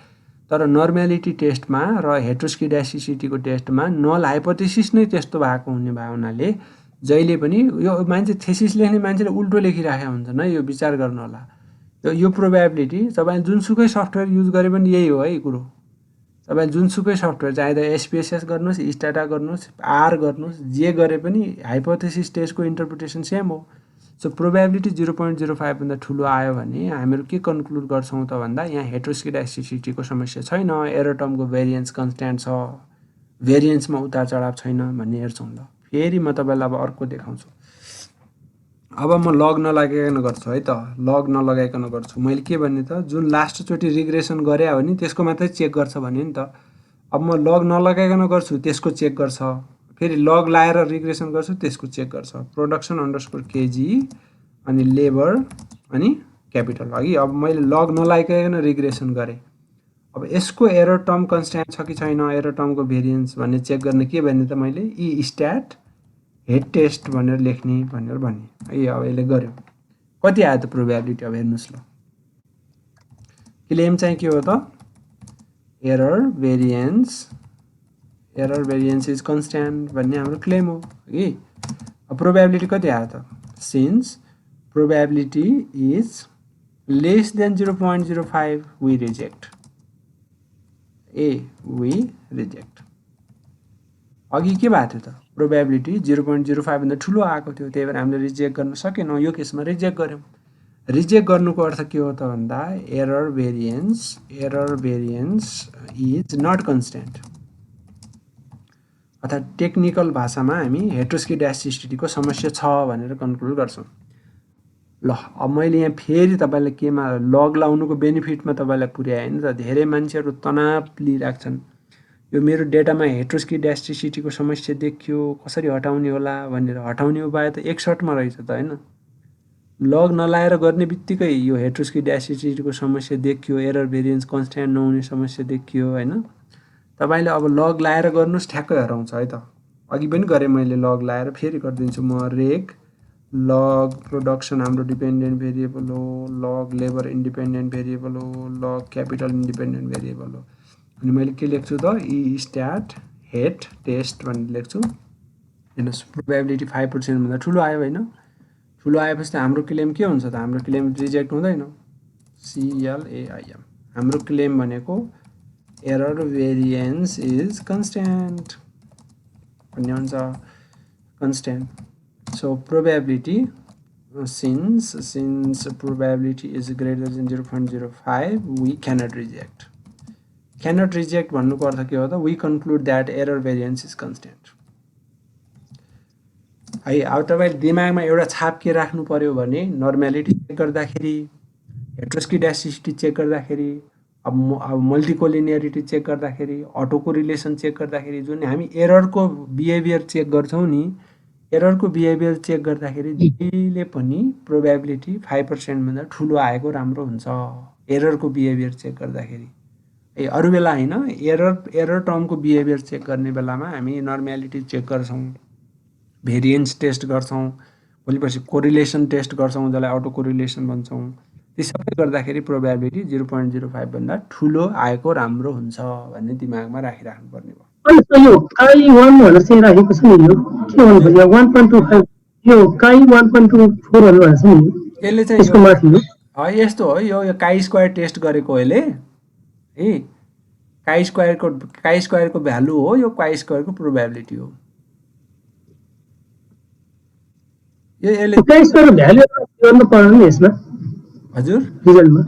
तर नर्मेलिटी टेस्टमा र हेटेरोस्किडास्टिसिटीको टेस्टमा नल हाइपोथेसिस नै त्यस्तो भएको हुने भए हुनाले जहिले पनि यो मान्छे थेसिस लेख्ने मान्छेले उल्टो लेखिराखेका हुन्छन् है, यो विचार गर्नु होला। यो प्रोबेबिलिटी तपाईले जुनसुकै सफ्टवेयर युज गरे पनि यही हो है कुरो। तपाईले जुनसुकै सफ्टवेयर चाहे त SPSS गर्नुहोस्, स्टाटा गर्नुहोस्, आर गर्नुहोस्, जे गरे पनि हाइपोथेसिस टेस्टको इन्टरप्रिटेसन सेम हो। सो प्रोबेबिलिटी 0.05 भन्दा ठुलो आयो भने हामीहरू के कन्क्लुड गर्छौँ त भन्दा यहाँ हेटेरोस्किडास्टिसिटीको समस्या छैन, एरर टर्मको भेरिएन्स कन्स्ट्यान्ट छ, भेरिएन्समा उतार चढाव छैन भन्ने हेर्छौँ। ल फेरि म तपाईँलाई अब अर्को देखाउँछु। अब म लग नलगाइकन गर्छु है त, लग नलगाइकन गर्छु। मैले के भन्ने त जुन लास्टचोटि रिग्रेसन गरे हो नि त्यसको मात्रै चेक गर्छ भने नि त। अब म लग नलगाइकन गर्छु त्यसको चेक गर्छ फेरि लग लाएर रिग्रेसन गर्छु त्यसको चेक गर्छ प्रोडक्सन अंडरस्कोर केजी अनि लेबर अनि क्यापिटल अघि अब मैले लग नलाइकन रिग्रेसन गरेँ अब यसको एरर टर्म कन्स्ट्यान्ट छ कि छैन एरर टर्मको भेरिएन्स भन्ने चेक गर्ने के भने त मैले ई स्ट्याट हेड टेस्ट भनेर लेख्ने भनेर भने है अब यसले गर्यो कति आयो त प्रोबेबिलिटी अब हेर्नुस् ल क्लेम चाहिँ के हो त एरर भेरिएन्स इज कन्स्ट्यान्ट भन्ने हाम्रो क्लेम हो कि अब प्रोबेबिलिटी कति आयो त since probability is less than 0.05 we reject we reject अघि के भएको थियो त प्रोबेबिलिटी 0.05 भन्दा ठुलो आएको थियो त्यही भएर हामीले रिजेक्ट गर्न सकेनौँ यो केसमा रिजेक्ट गर्यौँ रिजेक्ट गर्नुको अर्थ के हो त भन्दा error variance is not constant अर्थात् टेक्निकल भाषामा हामी हेटेरोस्किडास्टिसिटीको समस्या छ भनेर कन्क्लुड गर्छौँ ल अब मैले यहाँ फेरि तपाईँलाई केमा लग लाउनुको बेनिफिटमा तपाईँलाई पुर्याएँ नि त धेरै मान्छेहरू तनाव लिइराख्छन् यो मेरो डेटामा हेटेरोस्किडास्टिसिटीको समस्या देखियो कसरी हटाउने होला भनेर हटाउने उपाय त 61 मा रहेछ त हैन लग नलाएर गर्ने बित्तिकै यो हेटेरोस्किडास्टिसिटीको समस्या देखियो एरर भेरिएन्स कन्स्ट्यान्ट नहुने समस्या देखियो हैन तपाईले अब लग लाएर गर्नुस् ठ्याक्कै हराउँछ है त अघि पनि गरे मैले लग लाएर फेरि गर्दिन्छु म रेग लग प्रोडक्सन हाम्रो डिपेन्डेन्ट भेरिएबल हो लग लेबर इन्डिपेन्डेन्ट भेरिएबल हो लग क्यापिटल इन्डिपेन्डेन्ट भेरिएबल हो अनि मैले के लेख्छु त ई स्ट्याट हेड टेस्ट भनेर लेख्छु हेर्नुस् प्रोबेबिलिटी 5% भन्दा ठुलो आयो हैन ठुलो आएपछि हाम्रो क्लेम के हुन्छ त हाम्रो क्लेम रिजेक्ट हुँदैन CLAIM हाम्रो क्लेम भनेको एरर भेरिएन्स इज कन्स्ट्यान्ट भन्ने हुन्छ constant so probability since probability is greater than 0.05 we cannot reject भन्नुको अर्थ के हो त we conclude that error variance is constant है अब तपाईले दिमागमा एउटा छाप के राख्नु पर्यो भने नर्मालिटी चेक गर्दाखेरि हेटेरोस्किडास्टिसिटी चेक गर्दाखेरि अब मल्टिकोलिनियरिटी चेक गर्दाखेरि अटो कोरिलेसन चेक गर्दाखेरि जुन हामी एररको बिहेभियर चेक गर्छौं नि एररको बिहेभियर चेक गर्दाखेरि जहिले पनि प्रोबेबिलिटी 5% भन्दा ठुलो आएको राम्रो हुन्छ एररको बिहेभियर चेक गर्दाखेरि अरु बेला हैन एरर टर्मको बिहेभियर चेक गर्ने बेलामा हामी नर्मालिटी चेक गर्छौं भेरिएन्स टेस्ट गर्छौं भोलिपछि कोरिलेसन टेस्ट गर्छौं जसलाई अटो कोरिलेसन भन्छौं ती सबै गर्दाखेरि प्रोबेबिलिटी 0.05 भन्दा ठुलो आएको राम्रो हुन्छ भन्ने दिमागमा राखिराख्नु पर्ने हो अनि यो काई 1 भनेर चाहिँ राखेको छ नि यो के भन्नु खोज्यो 1.25 यो काई 1.24 भनेर भनेको छ नि यसले चाहिँ यसको माथि हो यस्तो हो यो काई स्क्वायर टेस्ट गरेको अहिले है काई स्क्वायरको भ्यालु हो यो काई स्क्वायरको प्रोबेबिलिटी हो यो यसले काई स्क्वायर भ्यालु गर्नु पर्दैन नि यसमा हजुर रिजल्टमा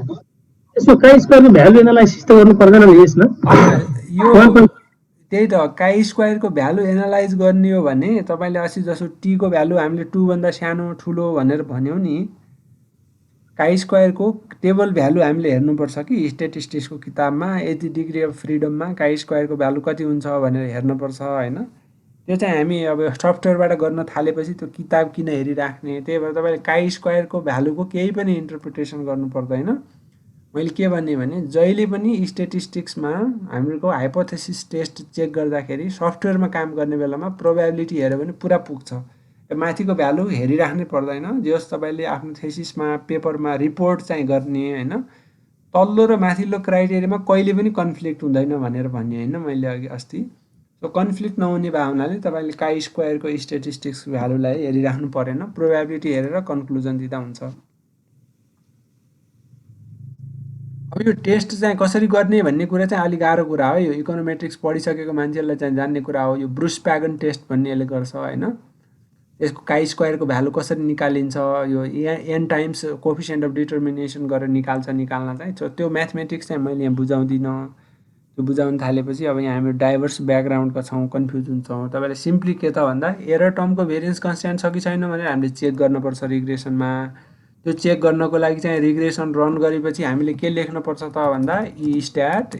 यसको काई स्क्वायरको भ्यालु एनालाइसिस त गर्नु पर्दैन नि यसमा यो त्यही त काई स्क्वायरको भ्यालु एनालाइज गर्ने हो भने तपाईले अस्ति जसो टी को भ्यालु हामीले 2 भन्दा सानो ठुलो भनेर भन्यौ नि काई स्क्वायरको टेबल भ्यालु हामीले हेर्नु पर्छ कि स्ट्याटिस्टिक्सको किताबमा यति डिग्री अफ फ्रीडममा काई स्क्वायरको भ्यालु कति हुन्छ भनेर हेर्नु पर्छ हैन त्यो चाहिँ हामी अब सफ्टवेयरबाट गर्न थालेपछि त्यो किताब किन हेरिराख्ने त्यही भएर तपाईले काई स्क्वायरको भ्यालुको केही पनि इन्टरप्रिटेसन गर्नु पर्दैन मैले के भन्ने भने जहिले पनि स्ट्याटिस्टिक्समा हाम्रो हाइपोथेसिस टेस्ट चेक गर्दाखेरि सफ्टवेयरमा काम गर्ने बेलामा प्रोबेबिलिटी हेर्यो भने पुरा पुग्छ माथिको भ्यालु हेरिराख्नै पर्दैन जस तपाईले आफ्नो थेसिसमा पेपरमा रिपोर्ट चाहिँ गर्ने हैन तल्लो र माथिल्लो क्राइटेरियामा कहिले पनि कन्फ्लिक्ट हुँदैन भनेर भन्ने हैन मैले अघि अस्ति सो कन्फ्लिक्ट नहुने भावनाले तपाईले काई स्क्वायरको स्ट्याटिस्टिक्स भ्यालुलाई हेरिराख्नु परेन प्रोबेबिलिटी हेरेर कन्क्लुजन दिदा हुन्छ अब यो टेस्ट चाहिँ कसरी गर्ने भन्ने कुरा चाहिँ अलि गाह्रो कुरा हो यो इकोनोमेट्रिक्स पढिसकेको मान्छेलाई चाहिँ जान्ने कुरा हो यो ब्रुस प्यागन टेस्ट भन्ने यसले गर्छ हैन यसको काई स्क्वायरको भ्यालु कसरी निकालिन्छ यो n times coefficient of determination गरेर निकाल्न चाहिँ त्यो म्याथमेटिक्स चाहिँ मैले यहाँ बुझाउँदिन त्यो बुझाउन थालेपछि अब यहाँ हामी डाइभर्स ब्याकग्राउन्डका छौं कन्फ्युज हुन्छौं तपाईले सिम्पली के त भन्दा एरर टर्मको भेरिएन्स कन्स्ट्यान्ट छ कि छैन भनेर हामीले चेक गर्न पर्छ रिग्रेसनमा त्यो चेक गर्नको लागि चाहिँ रिग्रेसन रन गरेपछि हामीले के लेख्न पर्छ त भन्दा ई स्ट्याट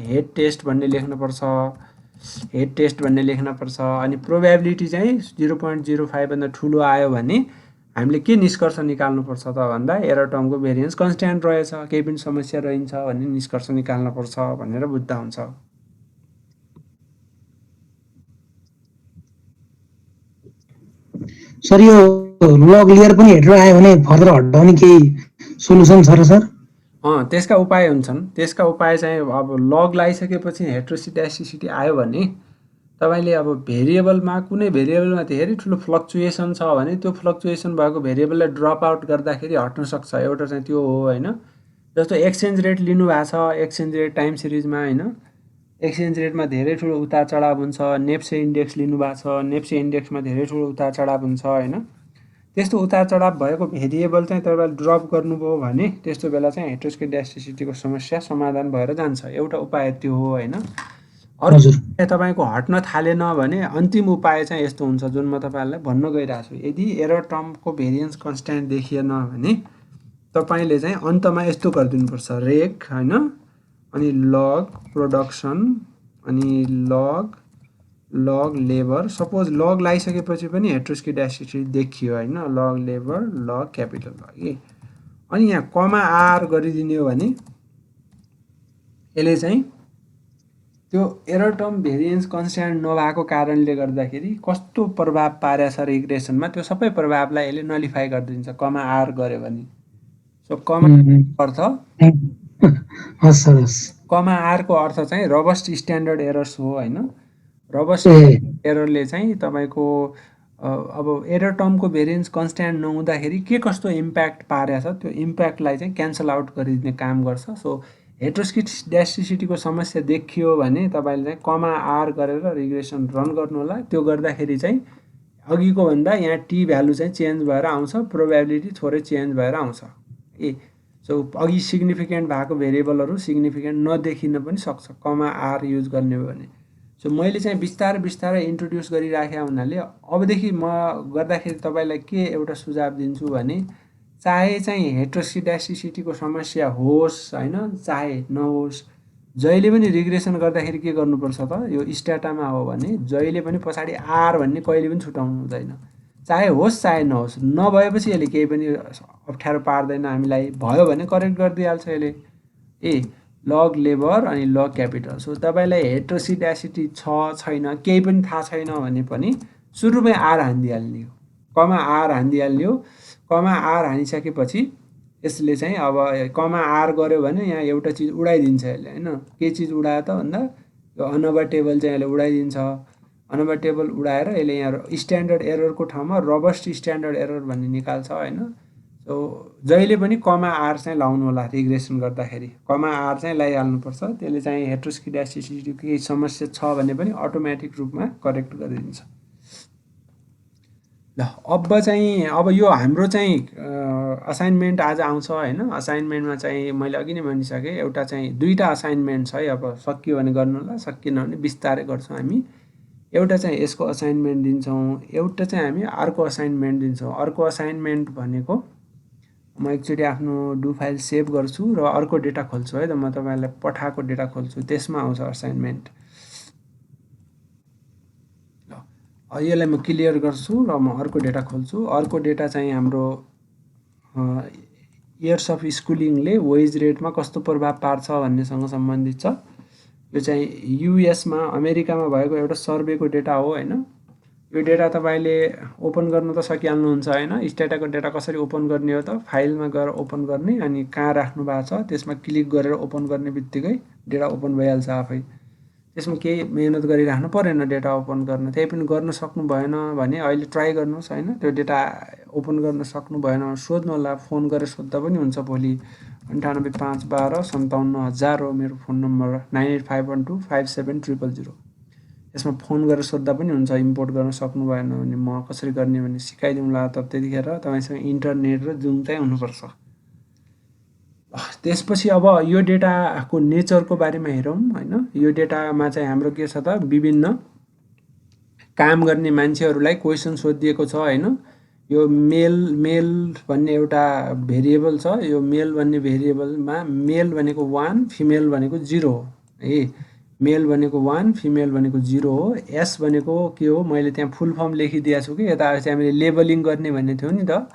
हेड टेस्ट भन्ने लेख्न पर्छ हेड टेस्ट भन्ने लेख्नुपर्छ। अनि प्रोबेबिलिटी चाहिँ 0.05 भन्दा ठुलो आयो भने हामीले के निष्कर्ष निकाल्नुपर्छ त भन्दा एरर टर्मको भेरिएन्स कन्स्ट्यान्ट रहेछ, केही पनि समस्या रहन्छ भन्ने निष्कर्ष निकाल्नुपर्छ भनेर बुझ्दा हुन्छ। सर यो लग लेयर पनि हेरेर आयो भने फर्दर हटाउने केही सोलुसन छ र सर? त्यसका उपाय हुन्छन्। त्यसका उपाय चाहिँ अब लग लगाइसकेपछि हेट्रोसिडास्टिसिटी आयो भने तपाईँले अब भेरिएबलमा कुनै भेरिएबलमा धेरै ठुलो फ्लक्चुएसन छ भने त्यो फ्लक्चुएसन भएको भेरिएबललाई ड्रप आउट गर्दाखेरि हट्न सक्छ। एउटा चाहिँ त्यो हो होइन। जस्तो एक्सचेन्ज रेट लिनुभएको छ, एक्सचेन्ज रेट टाइम सिरिजमा होइन, एक्सचेन्ज रेटमा धेरै ठुलो उतार चढाव हुन्छ। नेप्से इन्डेक्स लिनुभएको छ, नेप्से इन्डेक्समा धेरै ठुलो उतार चढाव हुन्छ होइन। त्यस्तो उतार चढाव भएको भेरिएबल चाहिँ तपाईँले ड्रप गर्नुभयो भने त्यस्तो बेला चाहिँ हेट्रोस्किडास्टिसिटीको समस्या समाधान भएर जान्छ। एउटा उपाय त्यो हो होइन। अर्को तपाईँको हट्न थालेन भने अन्तिम उपाय चाहिँ यस्तो हुन्छ जुन म तपाईँहरूलाई भन्न गइरहेको छु। यदि एरर टर्मको भेरिएन्स कन्स्ट्यान्ट देखिएन भने तपाईँले चाहिँ अन्तमा यस्तो गरिदिनुपर्छ, रेक होइन, अनि लग प्रोडक्सन अनि लग लेबर। सपोज लग लगाइसकेपछि पनि हेट्रोस्किडास्टिसिटी देखियो होइन, लग लेबर लग क्यापिटल लग। अनि यहाँ कमा आर गरिदिने हो भने यसले चाहिँ त्यो एरर टर्म भेरिएन्स कन्स्ट्यान्ट नभएको कारणले गर्दाखेरि कस्तो प्रभाव पारेछ रिग्रेसनमा त्यो सबै प्रभावलाई यसले नलिफाई गरिदिन्छ कमा आर गर्यो भने। सो कमा अर्थ कमा आरको अर्थ चाहिँ रबस्ट स्ट्यान्डर्ड एरर्स हो होइन। रबस्ट एररले चाहिँ तपाईँको अब एरर टर्मको भेरिएन्स कन्स्ट्यान्ट नहुँदाखेरि के कस्तो इम्प्याक्ट पारेछ त्यो इम्प्याक्टलाई चाहिँ क्यान्सल आउट गरिदिने काम गर्छ। सो हेट्रोस्किडास्टिसिटीको समस्या देखियो भने तपाईँले चाहिँ कमा आर गरेर रिग्रेसन रन गर्नु होला। त्यो गर्दाखेरि चाहिँ अघिको भन्दा यहाँ टी भ्यालु चाहिँ चेन्ज भएर आउँछ, प्रोबेबिलिटी थोरै चेन्ज भएर आउँछ। सो अघि सिग्निफिकेन्ट भएको भेरिएबलहरू सिग्निफिकेन्ट नदेखिन पनि सक्छ कमा आर युज गर्ने हो भने। सो मैले चाहिँ बिस्तारै बिस्तारै इन्ट्रोड्युस गरिराखेको हुनाले अबदेखि म गर्दाखेरि तपाईँलाई के एउटा सुझाव दिन्छु भने चाहे चाहिँ हेट्रोस्किडास्टिसिटीको समस्या होस् होइन चाहे नहोस्, जहिले पनि रिग्रेसन गर्दाखेरि के गर्नुपर्छ त, यो स्ट्याटामा हो भने जहिले पनि पछाडि आर भन्ने कहिले पनि छुटाउनु हुँदैन। चाहे होस् चाहे नहोस्, नभएपछि यसले केही पनि अप्ठ्यारो पार्दैन हामीलाई, भयो भने करेक्ट गरिदिइहाल्छ यसले। लग लेबर अनि लग क्यापिटल। सो तपाईँलाई हेट्रोस्किडास्टिसिटी छ छैन केही पनि थाहा छैन भने पनि सुरुमै आर हानिदिइहाल्ने हो, कमा आर हानिदिइहाल्ने हो। कमा आर हानिसकेपछि यसले चाहिँ अब कमा आर गर्यो भने यहाँ एउटा चिज उडाइदिन्छ यसले होइन। के चिज उडायो त भन्दा यो अनोभा टेबल चाहिँ यसले उडाइदिन्छ। अनोभा टेबल उडाएर यसले यहाँ स्ट्यान्डर्ड एररको ठाउँमा रबस्ट स्ट्यान्डर्ड एरर भन्ने निकाल्छ होइन। सो जहिले पनि कमा आर चाहिँ लाउनु होला रिग्रेसन गर्दाखेरि, कमा आर चाहिँ लगाइहाल्नुपर्छ। त्यसले चाहिँ हेट्रोस्किडास्टिसिटीको केही समस्या छ भने पनि अटोमेटिक रूपमा करेक्ट गरिदिन्छ। ल अब यो हाम्रो चाहिँ असाइनमेन्ट आज आउँछ होइन। असाइनमेन्टमा चाहिँ मैले अघि नै भनिसकेँ एउटा चाहिँ दुईवटा असाइनमेन्ट छ है। अब सकियो भने गर्नु होला, सकिएन भने बिस्तारै गर्छौँ हामी। एउटा चाहिँ यसको असाइनमेन्ट दिन्छौँ, एउटा चाहिँ हामी अर्को असाइनमेन्ट दिन्छौँ। अर्को असाइनमेन्ट भनेको म एकचोटि आफ्नो डु फाइल सेभ गर्छु र अर्को डेटा खोल्छु है त, म तपाईँलाई पठाएको डेटा खोल्छु, त्यसमा आउँछ असाइनमेन्ट। यसलाई म क्लियर गर्छु र म अर्को डेटा खोल्छु। अर्को डेटा चाहिँ हाम्रो इयर्स अफ स्कुलिङले वेज रेटमा कस्तो प्रभाव पार्छ भन्नेसँग सम्बन्धित छ। यो चाहिँ युएसमा अमेरिकामा भएको एउटा सर्वेको डेटा हो होइन। यो डेटा तपाईँले ओपन गर्न त सकिहाल्नुहुन्छ होइन। स्ट्याटाको डेटा कसरी ओपन गर्ने हो त, फाइलमा गएर ओपन गर्ने अनि कहाँ राख्नु भएको छ त्यसमा क्लिक गरेर ओपन गर्ने बित्तिकै डेटा ओपन भइहाल्छ आफै। त्यसमा केही मेहनत गरिराख्नु परेन डेटा ओपन गर्न। त्यही पनि गर्न सक्नु भएन भने अहिले ट्राई गर्नुहोस् होइन। त्यो डेटा ओपन गर्न सक्नु भएन सोध्नु होला, फोन गरेर सोद्धा पनि हुन्छ। भोलि 9851257000 हो मेरो फोन नम्बर, 9851257000। यसमा फोन गरेर सोद्धा पनि हुन्छ। इम्पोर्ट गर्न सक्नु भएन भने म कसरी गर्ने भने सिकाइदिउँला। त त्यतिखेर तपाईँसँग इन्टरनेट र जुम चाहिँ हुनुपर्छ। त्यसपछि अब यो डेटाको नेचरको बारेमा हेरौँ होइन। यो डेटामा चाहिँ हाम्रो के छ त, विभिन्न काम गर्ने मान्छेहरूलाई क्वेसन सोधिएको छ होइन। यो मेल भन्ने एउटा भेरिएबल छ। यो मेल भन्ने भेरिएबलमा मेल भनेको 1, फिमेल भनेको 0 हो है। मेल भनेको 1 फिमेल भनेको 0 हो एस भनेको के हो मैले त्यहाँ फुल फर्म लेखिदिएको छु कि यता चाहिँ हामीले लेबलिङ गर्ने भन्ने थियो नि त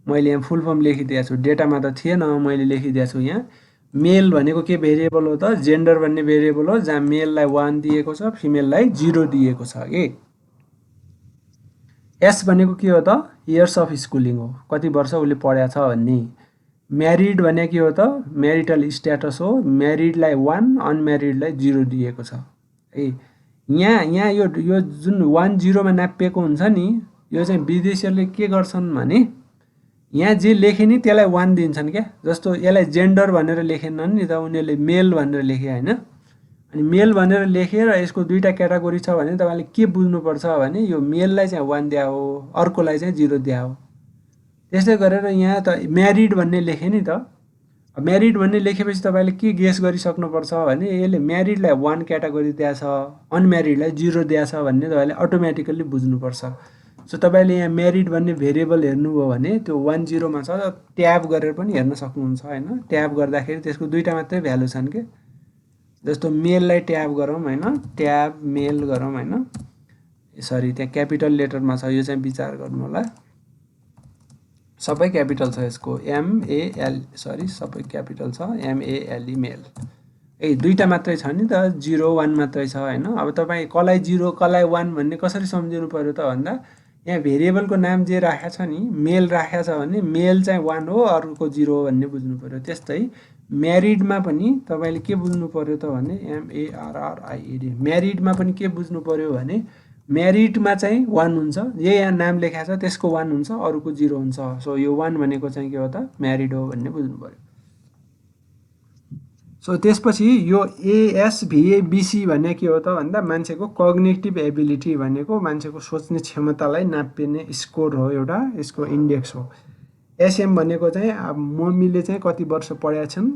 मैले यहाँ फुल फर्म लेखिदिएको छु डेटामा त थिएन मैले लेखिदिएको छु यहाँ मेल भनेको के भेरिएबल हो त जेन्डर भन्ने भेरिएबल हो जहाँ मेललाई 1 दिएको छ फिमेललाई 0 दिएको छ के एस भनेको के हो त इयर्स अफ स्कुलिङ हो कति वर्ष उसले पढाएको छ भन्ने म्यारिड भने के हो त म्यारिटल स्ट्याटस हो म्यारिडलाई 1 अनम्यारिडलाई 0 दिएको छ है यहाँ यो जुन 1 0 मा नापिएको हुन्छ नि यो चाहिँ विदेशीहरूले के गर्छन् भने यहाँ जे लेखे नि त्यसलाई 1 दिन्छन् क्या जस्तो यसलाई जेन्डर भनेर लेखेनन् नि त उनीहरूले मेल भनेर लेखे हैन अनि मेल भनेर लेखेर यसको दुईटा क्याटेगोरी छ भने तपाईले के बुझ्नुपर्छ भने यो मेललाई चाहिँ 1 दिया हो अर्कोलाई चाहिँ 0 दिया हो त्यसै गरेर यहाँ त म्यारिड भन्ने लेखे नि त म्यारिड भन्ने लेखेपछि तपाईले के गेस गरिसक्नुपर्छ भने यसले म्यारिडलाई 1 क्याटेगोरी दिया छ अनम्यारिडलाई 0 दिया छ भन्ने तपाईले अटोमेटिकली बुझ्नुपर्छ सो तपाईले यहाँ म्यारिड भन्ने भेरिएबल हेर्नुभयो भने त्यो 1 0 मा छ ट्याब गरेर पनि हेर्न सक्नुहुन्छ हैन ट्याब गर्दाखेरि त्यसको दुईटा मात्रै भ्यालु छन् के जस्तो मेललाई ट्याब गरौँ हैन ट्याब मेल गरौँ हैन सरी त्यहाँ क्यापिटल लेटरमा छ यो चाहिँ विचार गर्नु होला सबै क्यापिटल छ यसको एम ए एल सरी सबै क्यापिटल छ M A L E male ए दुईटा मात्रै छ नि त 0 1 मात्रै छ हैन अब तपाई कलाई 0 कलाई 1 भन्ने कसरी सम्झिनु पर्यो त भन्दा यहाँ भेरिएबलको नाम जे राखेको छ नि मेल राखेको छ भने मेल चाहिँ 1 हो अर्को 0 हो भन्ने बुझ्नु पर्यो त्यस्तै म्यारिडमा पनि तपाईले के बुझ्नु पर्यो त भने M A R R I E D म्यारिडमा पनि के बुझ्नु पर्यो भने म्यारिडमा चाहिँ 1 हुन्छ जे यहाँ नाम लेखेको छ त्यसको 1 हुन्छ अरुको 0 हुन्छ सो यो 1 भनेको चाहिँ के हो त म्यारिड हो भन्ने बुझ्नु पर्यो सो त्यसपछि यो एएसभीएबीसी भन्ने के हो त भन्दा मान्छेको कग्निटिभ एबिलिटी भनेको मान्छेको सोच्ने क्षमतालाई नाप्ने स्कोर हो एउटा यसको इन्डेक्स हो एसएम भनेको चाहिँ अब मम्मीले चाहिँ कति वर्ष पढाएका छन्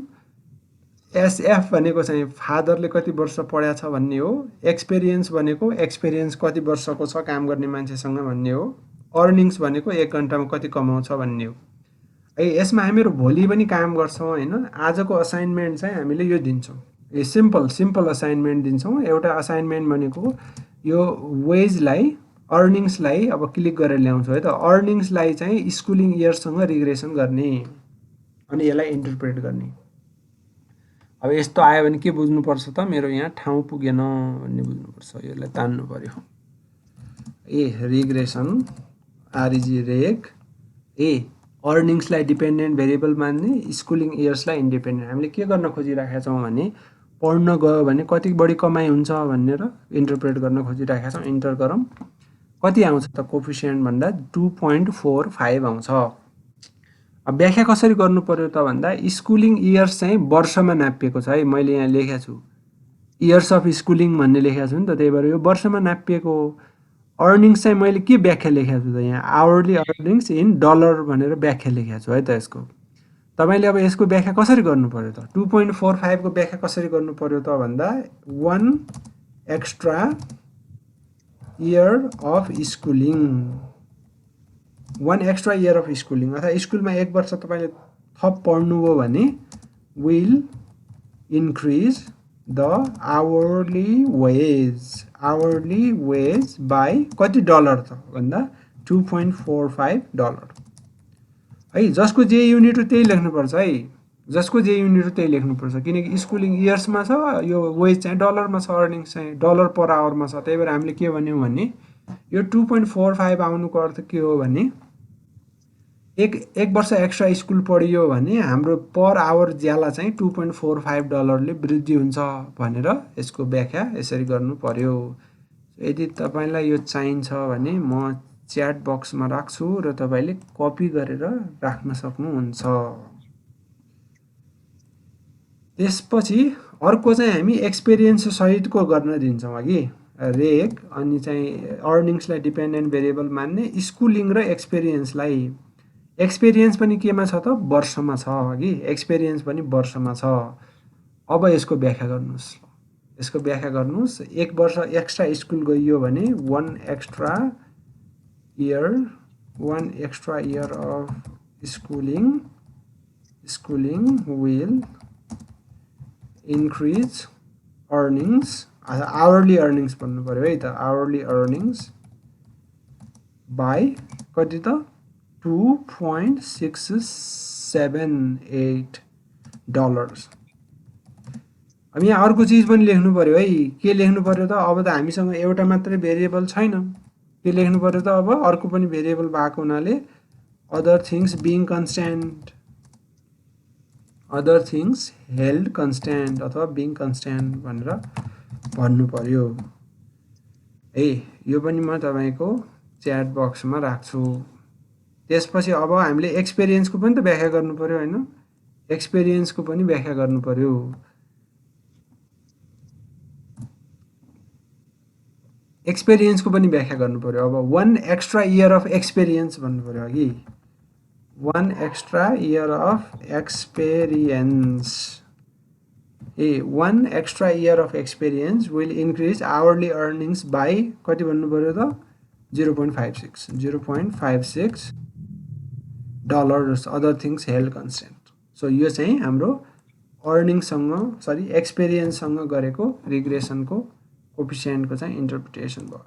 एसएफ भनेको चाहिँ फादरले कति वर्ष पढाएको छ भन्ने हो एक्सपिरियन्स भनेको एक्सपिरियन्स कति वर्षको छ काम गर्ने मान्छेसँग भन्ने हो अर्निङ्स भनेको 1 घण्टामा कति कमाउँछ भन्ने हो है यसमा हामीहरु भोलि पनि काम गर्छौं हैन आजको असाइनमेन्ट चाहिँ हामीले यो दिन्छौं यो सिम्पल असाइनमेन्ट दिन्छौं एउटा असाइनमेन्ट भनेको यो वेजलाई अर्निङ्सलाई अब क्लिक गरेर ल्याउँछु है त अर्निङ्सलाई चाहिँ स्कुलिङ इयरसँग रिग्रेसन गर्ने अनि यसलाई इन्टरप्रेट गर्ने अब यस्तो आयो भने के बुझ्नु पर्छ त मेरो यहाँ ठाउँ पुगेन भन्ने बुझ्नु पर्छ यसलाई तान्नु पर्यो ए रिग्रेसन आरजी रेग ए अर्निङ्सलाई डिपेन्डेन्ट भेरिएबल मान्ने स्कुलिङ इयर्सलाई इन्डिपेन्डेन्ट हामीले के गर्न खोजिराखेका छौं भने पढ्न गयो भने कति बढी कमाइ हुन्छ भनेर इन्टरप्रेट गर्न खोजिराखेका छौं इन्टर गरौँ कति आउँछ त कोफिसिएन्ट भन्दा 2.45 आउँछ अब व्याख्या कसरी गर्नु पर्यो त भन्दा स्कुलिङ इयर्स चाहिँ वर्षमा नापिएको छ है मैले यहाँ लेखेको छु इयर्स अफ स्कुलिङ भन्ने लेखेको छु नि त त्यही भएर यो वर्षमा नापिएको अर्निङ्स चाहिँ मैले के व्याख्या लेखेको छु त यहाँ आवरली अर्निङ्स इन डलर भनेर व्याख्या लेखेको छु है त यसको तपाईले अब यसको व्याख्या कसरी गर्नु पर्यो त 2.45 को व्याख्या कसरी गर्नु पर्यो त भन्दा 1 extra year of schooling 1 extra year of schooling अथवा स्कुलमा 1 वर्ष तपाईले थप पढ्नुभयो भने will increase the hourly wage by कति डलर त भन्दा 2.45 डलर है जसको जे युनिट हो त्यही लेख्नुपर्छ है जसको जे युनिट हो त्यही लेख्नुपर्छ किनकि स्कुलिङ इयर्समा छ यो वेज चाहिँ डलरमा छ अर्निङ्स चाहिँ डलर पर आवरमा छ त्यही भएर हामीले के भन्यौं भने यो 2.45 आउनुको अर्थ के हो भने एक वर्ष एक्स्ट्रा स्कुल पढियो भने हाम्रो पर आवर ज्याला चाहिँ 2.45 डलरले वृद्धि हुन्छ भनेर यसको व्याख्या यसरी गर्नु पर्यो यदि तपाईलाई यो चाहिन्छ भने म च्याट बक्समा राख्छु र तपाईले कपी गरेर राख्न सक्नुहुन्छ त्यसपछि अर्को चाहिँ हामी एक्सपिरियन्स सहितको गर्न दिन्छौं अघि रेग अनि चाहिँ अर्निङ्सलाई डिपेन्डेन्ट भेरिएबल मान्ने स्कुलिङ र एक्सपिरियन्सलाई एक्सपिरियन्स पनि केमा छ त वर्षमा छ अघि एक्सपिरियन्स पनि वर्षमा छ अब यसको व्याख्या गर्नुस् यसको व्याख्या गर्नुस् 1 वर्ष एक्स्ट्रा स्कुल गइयो भने 1 extra year of schooling will increase earnings hourly earnings भन्नु पर्यो है त आवरली अर्निङ्स बाई कति त $2.678 अब यहाँ अर्को चिज पनि लेख्नु पर्यो है के लेख्नु पर्यो त अब त हामीसँग एउटा मात्रै भेरिएबल छैन के लेख्नु पर्यो त अब अर्को पनि भेरिएबल भएको हुनाले other things being constant other things held constant अथवा बिङ कन्स्ट्यान्ट भनेर भन्नु पर्यो है यो पनि म तपाईको च्याट बक्समा राख्छु त्यसपछि अब हामीले एक्सपिरियन्सको पनि त व्याख्या गर्नु पर्यो हैन एक्सपिरियन्सको पनि व्याख्या गर्नु पर्यो एक्सपिरियन्सको पनि व्याख्या गर्नु पर्यो अब 1 एक्स्ट्रा इयर अफ एक्सपिरियन्स भन्नु पर्यो अघि 1 extra year of experience 1 extra year of experience will increase hourly earnings by कति भन्नु पर्यो त 0.56 dollars other things held constant so यो चाहिँ हाम्रो अर्निङसँग सरी एक्सपिरियन्ससँग गरेको रिग्रेसनको कोफिसिएन्टको चाहिँ इन्टरप्रिटेसन भयो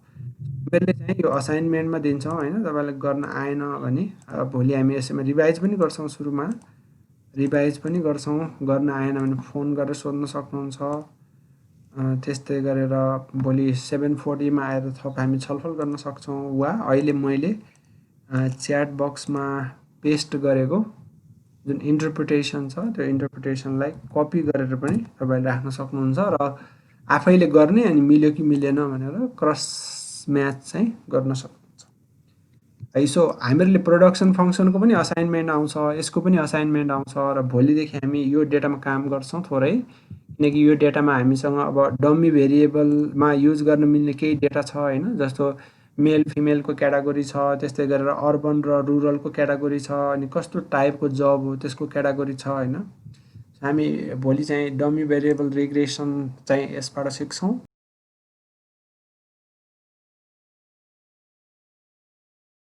मैले चाहिँ यो असाइनमेन्टमा दिन्छौँ हैन तपाईलाई गर्न आएन भने भोलि हामी यसैमा रिभाइज पनि गर्छौँ सुरुमा रिभाइज पनि गर्छौँ गर्न आएन भने फोन गरेर सोध्न सक्नुहुन्छ त्यस्तै गरेर भोलि 7:40 मा आएर थप हामी छलफल गर्न सक्छौँ वा अहिले मैले च्याट बक्समा पेस्ट गरेको जुन इन्टरप्रिटेसन छ त्यो इन्टरप्रिटेसनलाई कपी गरेर पनि तपाईले राख्न सक्नुहुन्छ र आफैले गर्ने अनि मिल्यो कि मिलेन भनेर क्रस म्याच चाहिँ गर्न सक्नुहुन्छ है सो हामीहरूले प्रोडक्सन फंक्सनको पनि असाइनमेन्ट आउँछ यसको पनि असाइनमेन्ट आउँछ र भोलिदेखि हामी यो डेटामा काम गर्छौं थोरै किनकि यो डेटामा हामीसँग अब डमी भेरिएबलमा युज गर्न मिल्ने केही डेटा छ हैन जस्तो मेल फिमेलको क्याटेगोरी छ त्यस्तै गरेर अर्बन र रुरलको क्याटेगोरी छ अनि कस्तो टाइपको जब हो त्यसको क्याटेगोरी छ हैन हामी भोलि चाहिँ डमी भेरिएबल रिग्रेसन चाहिँ यसबाट सिक्छौं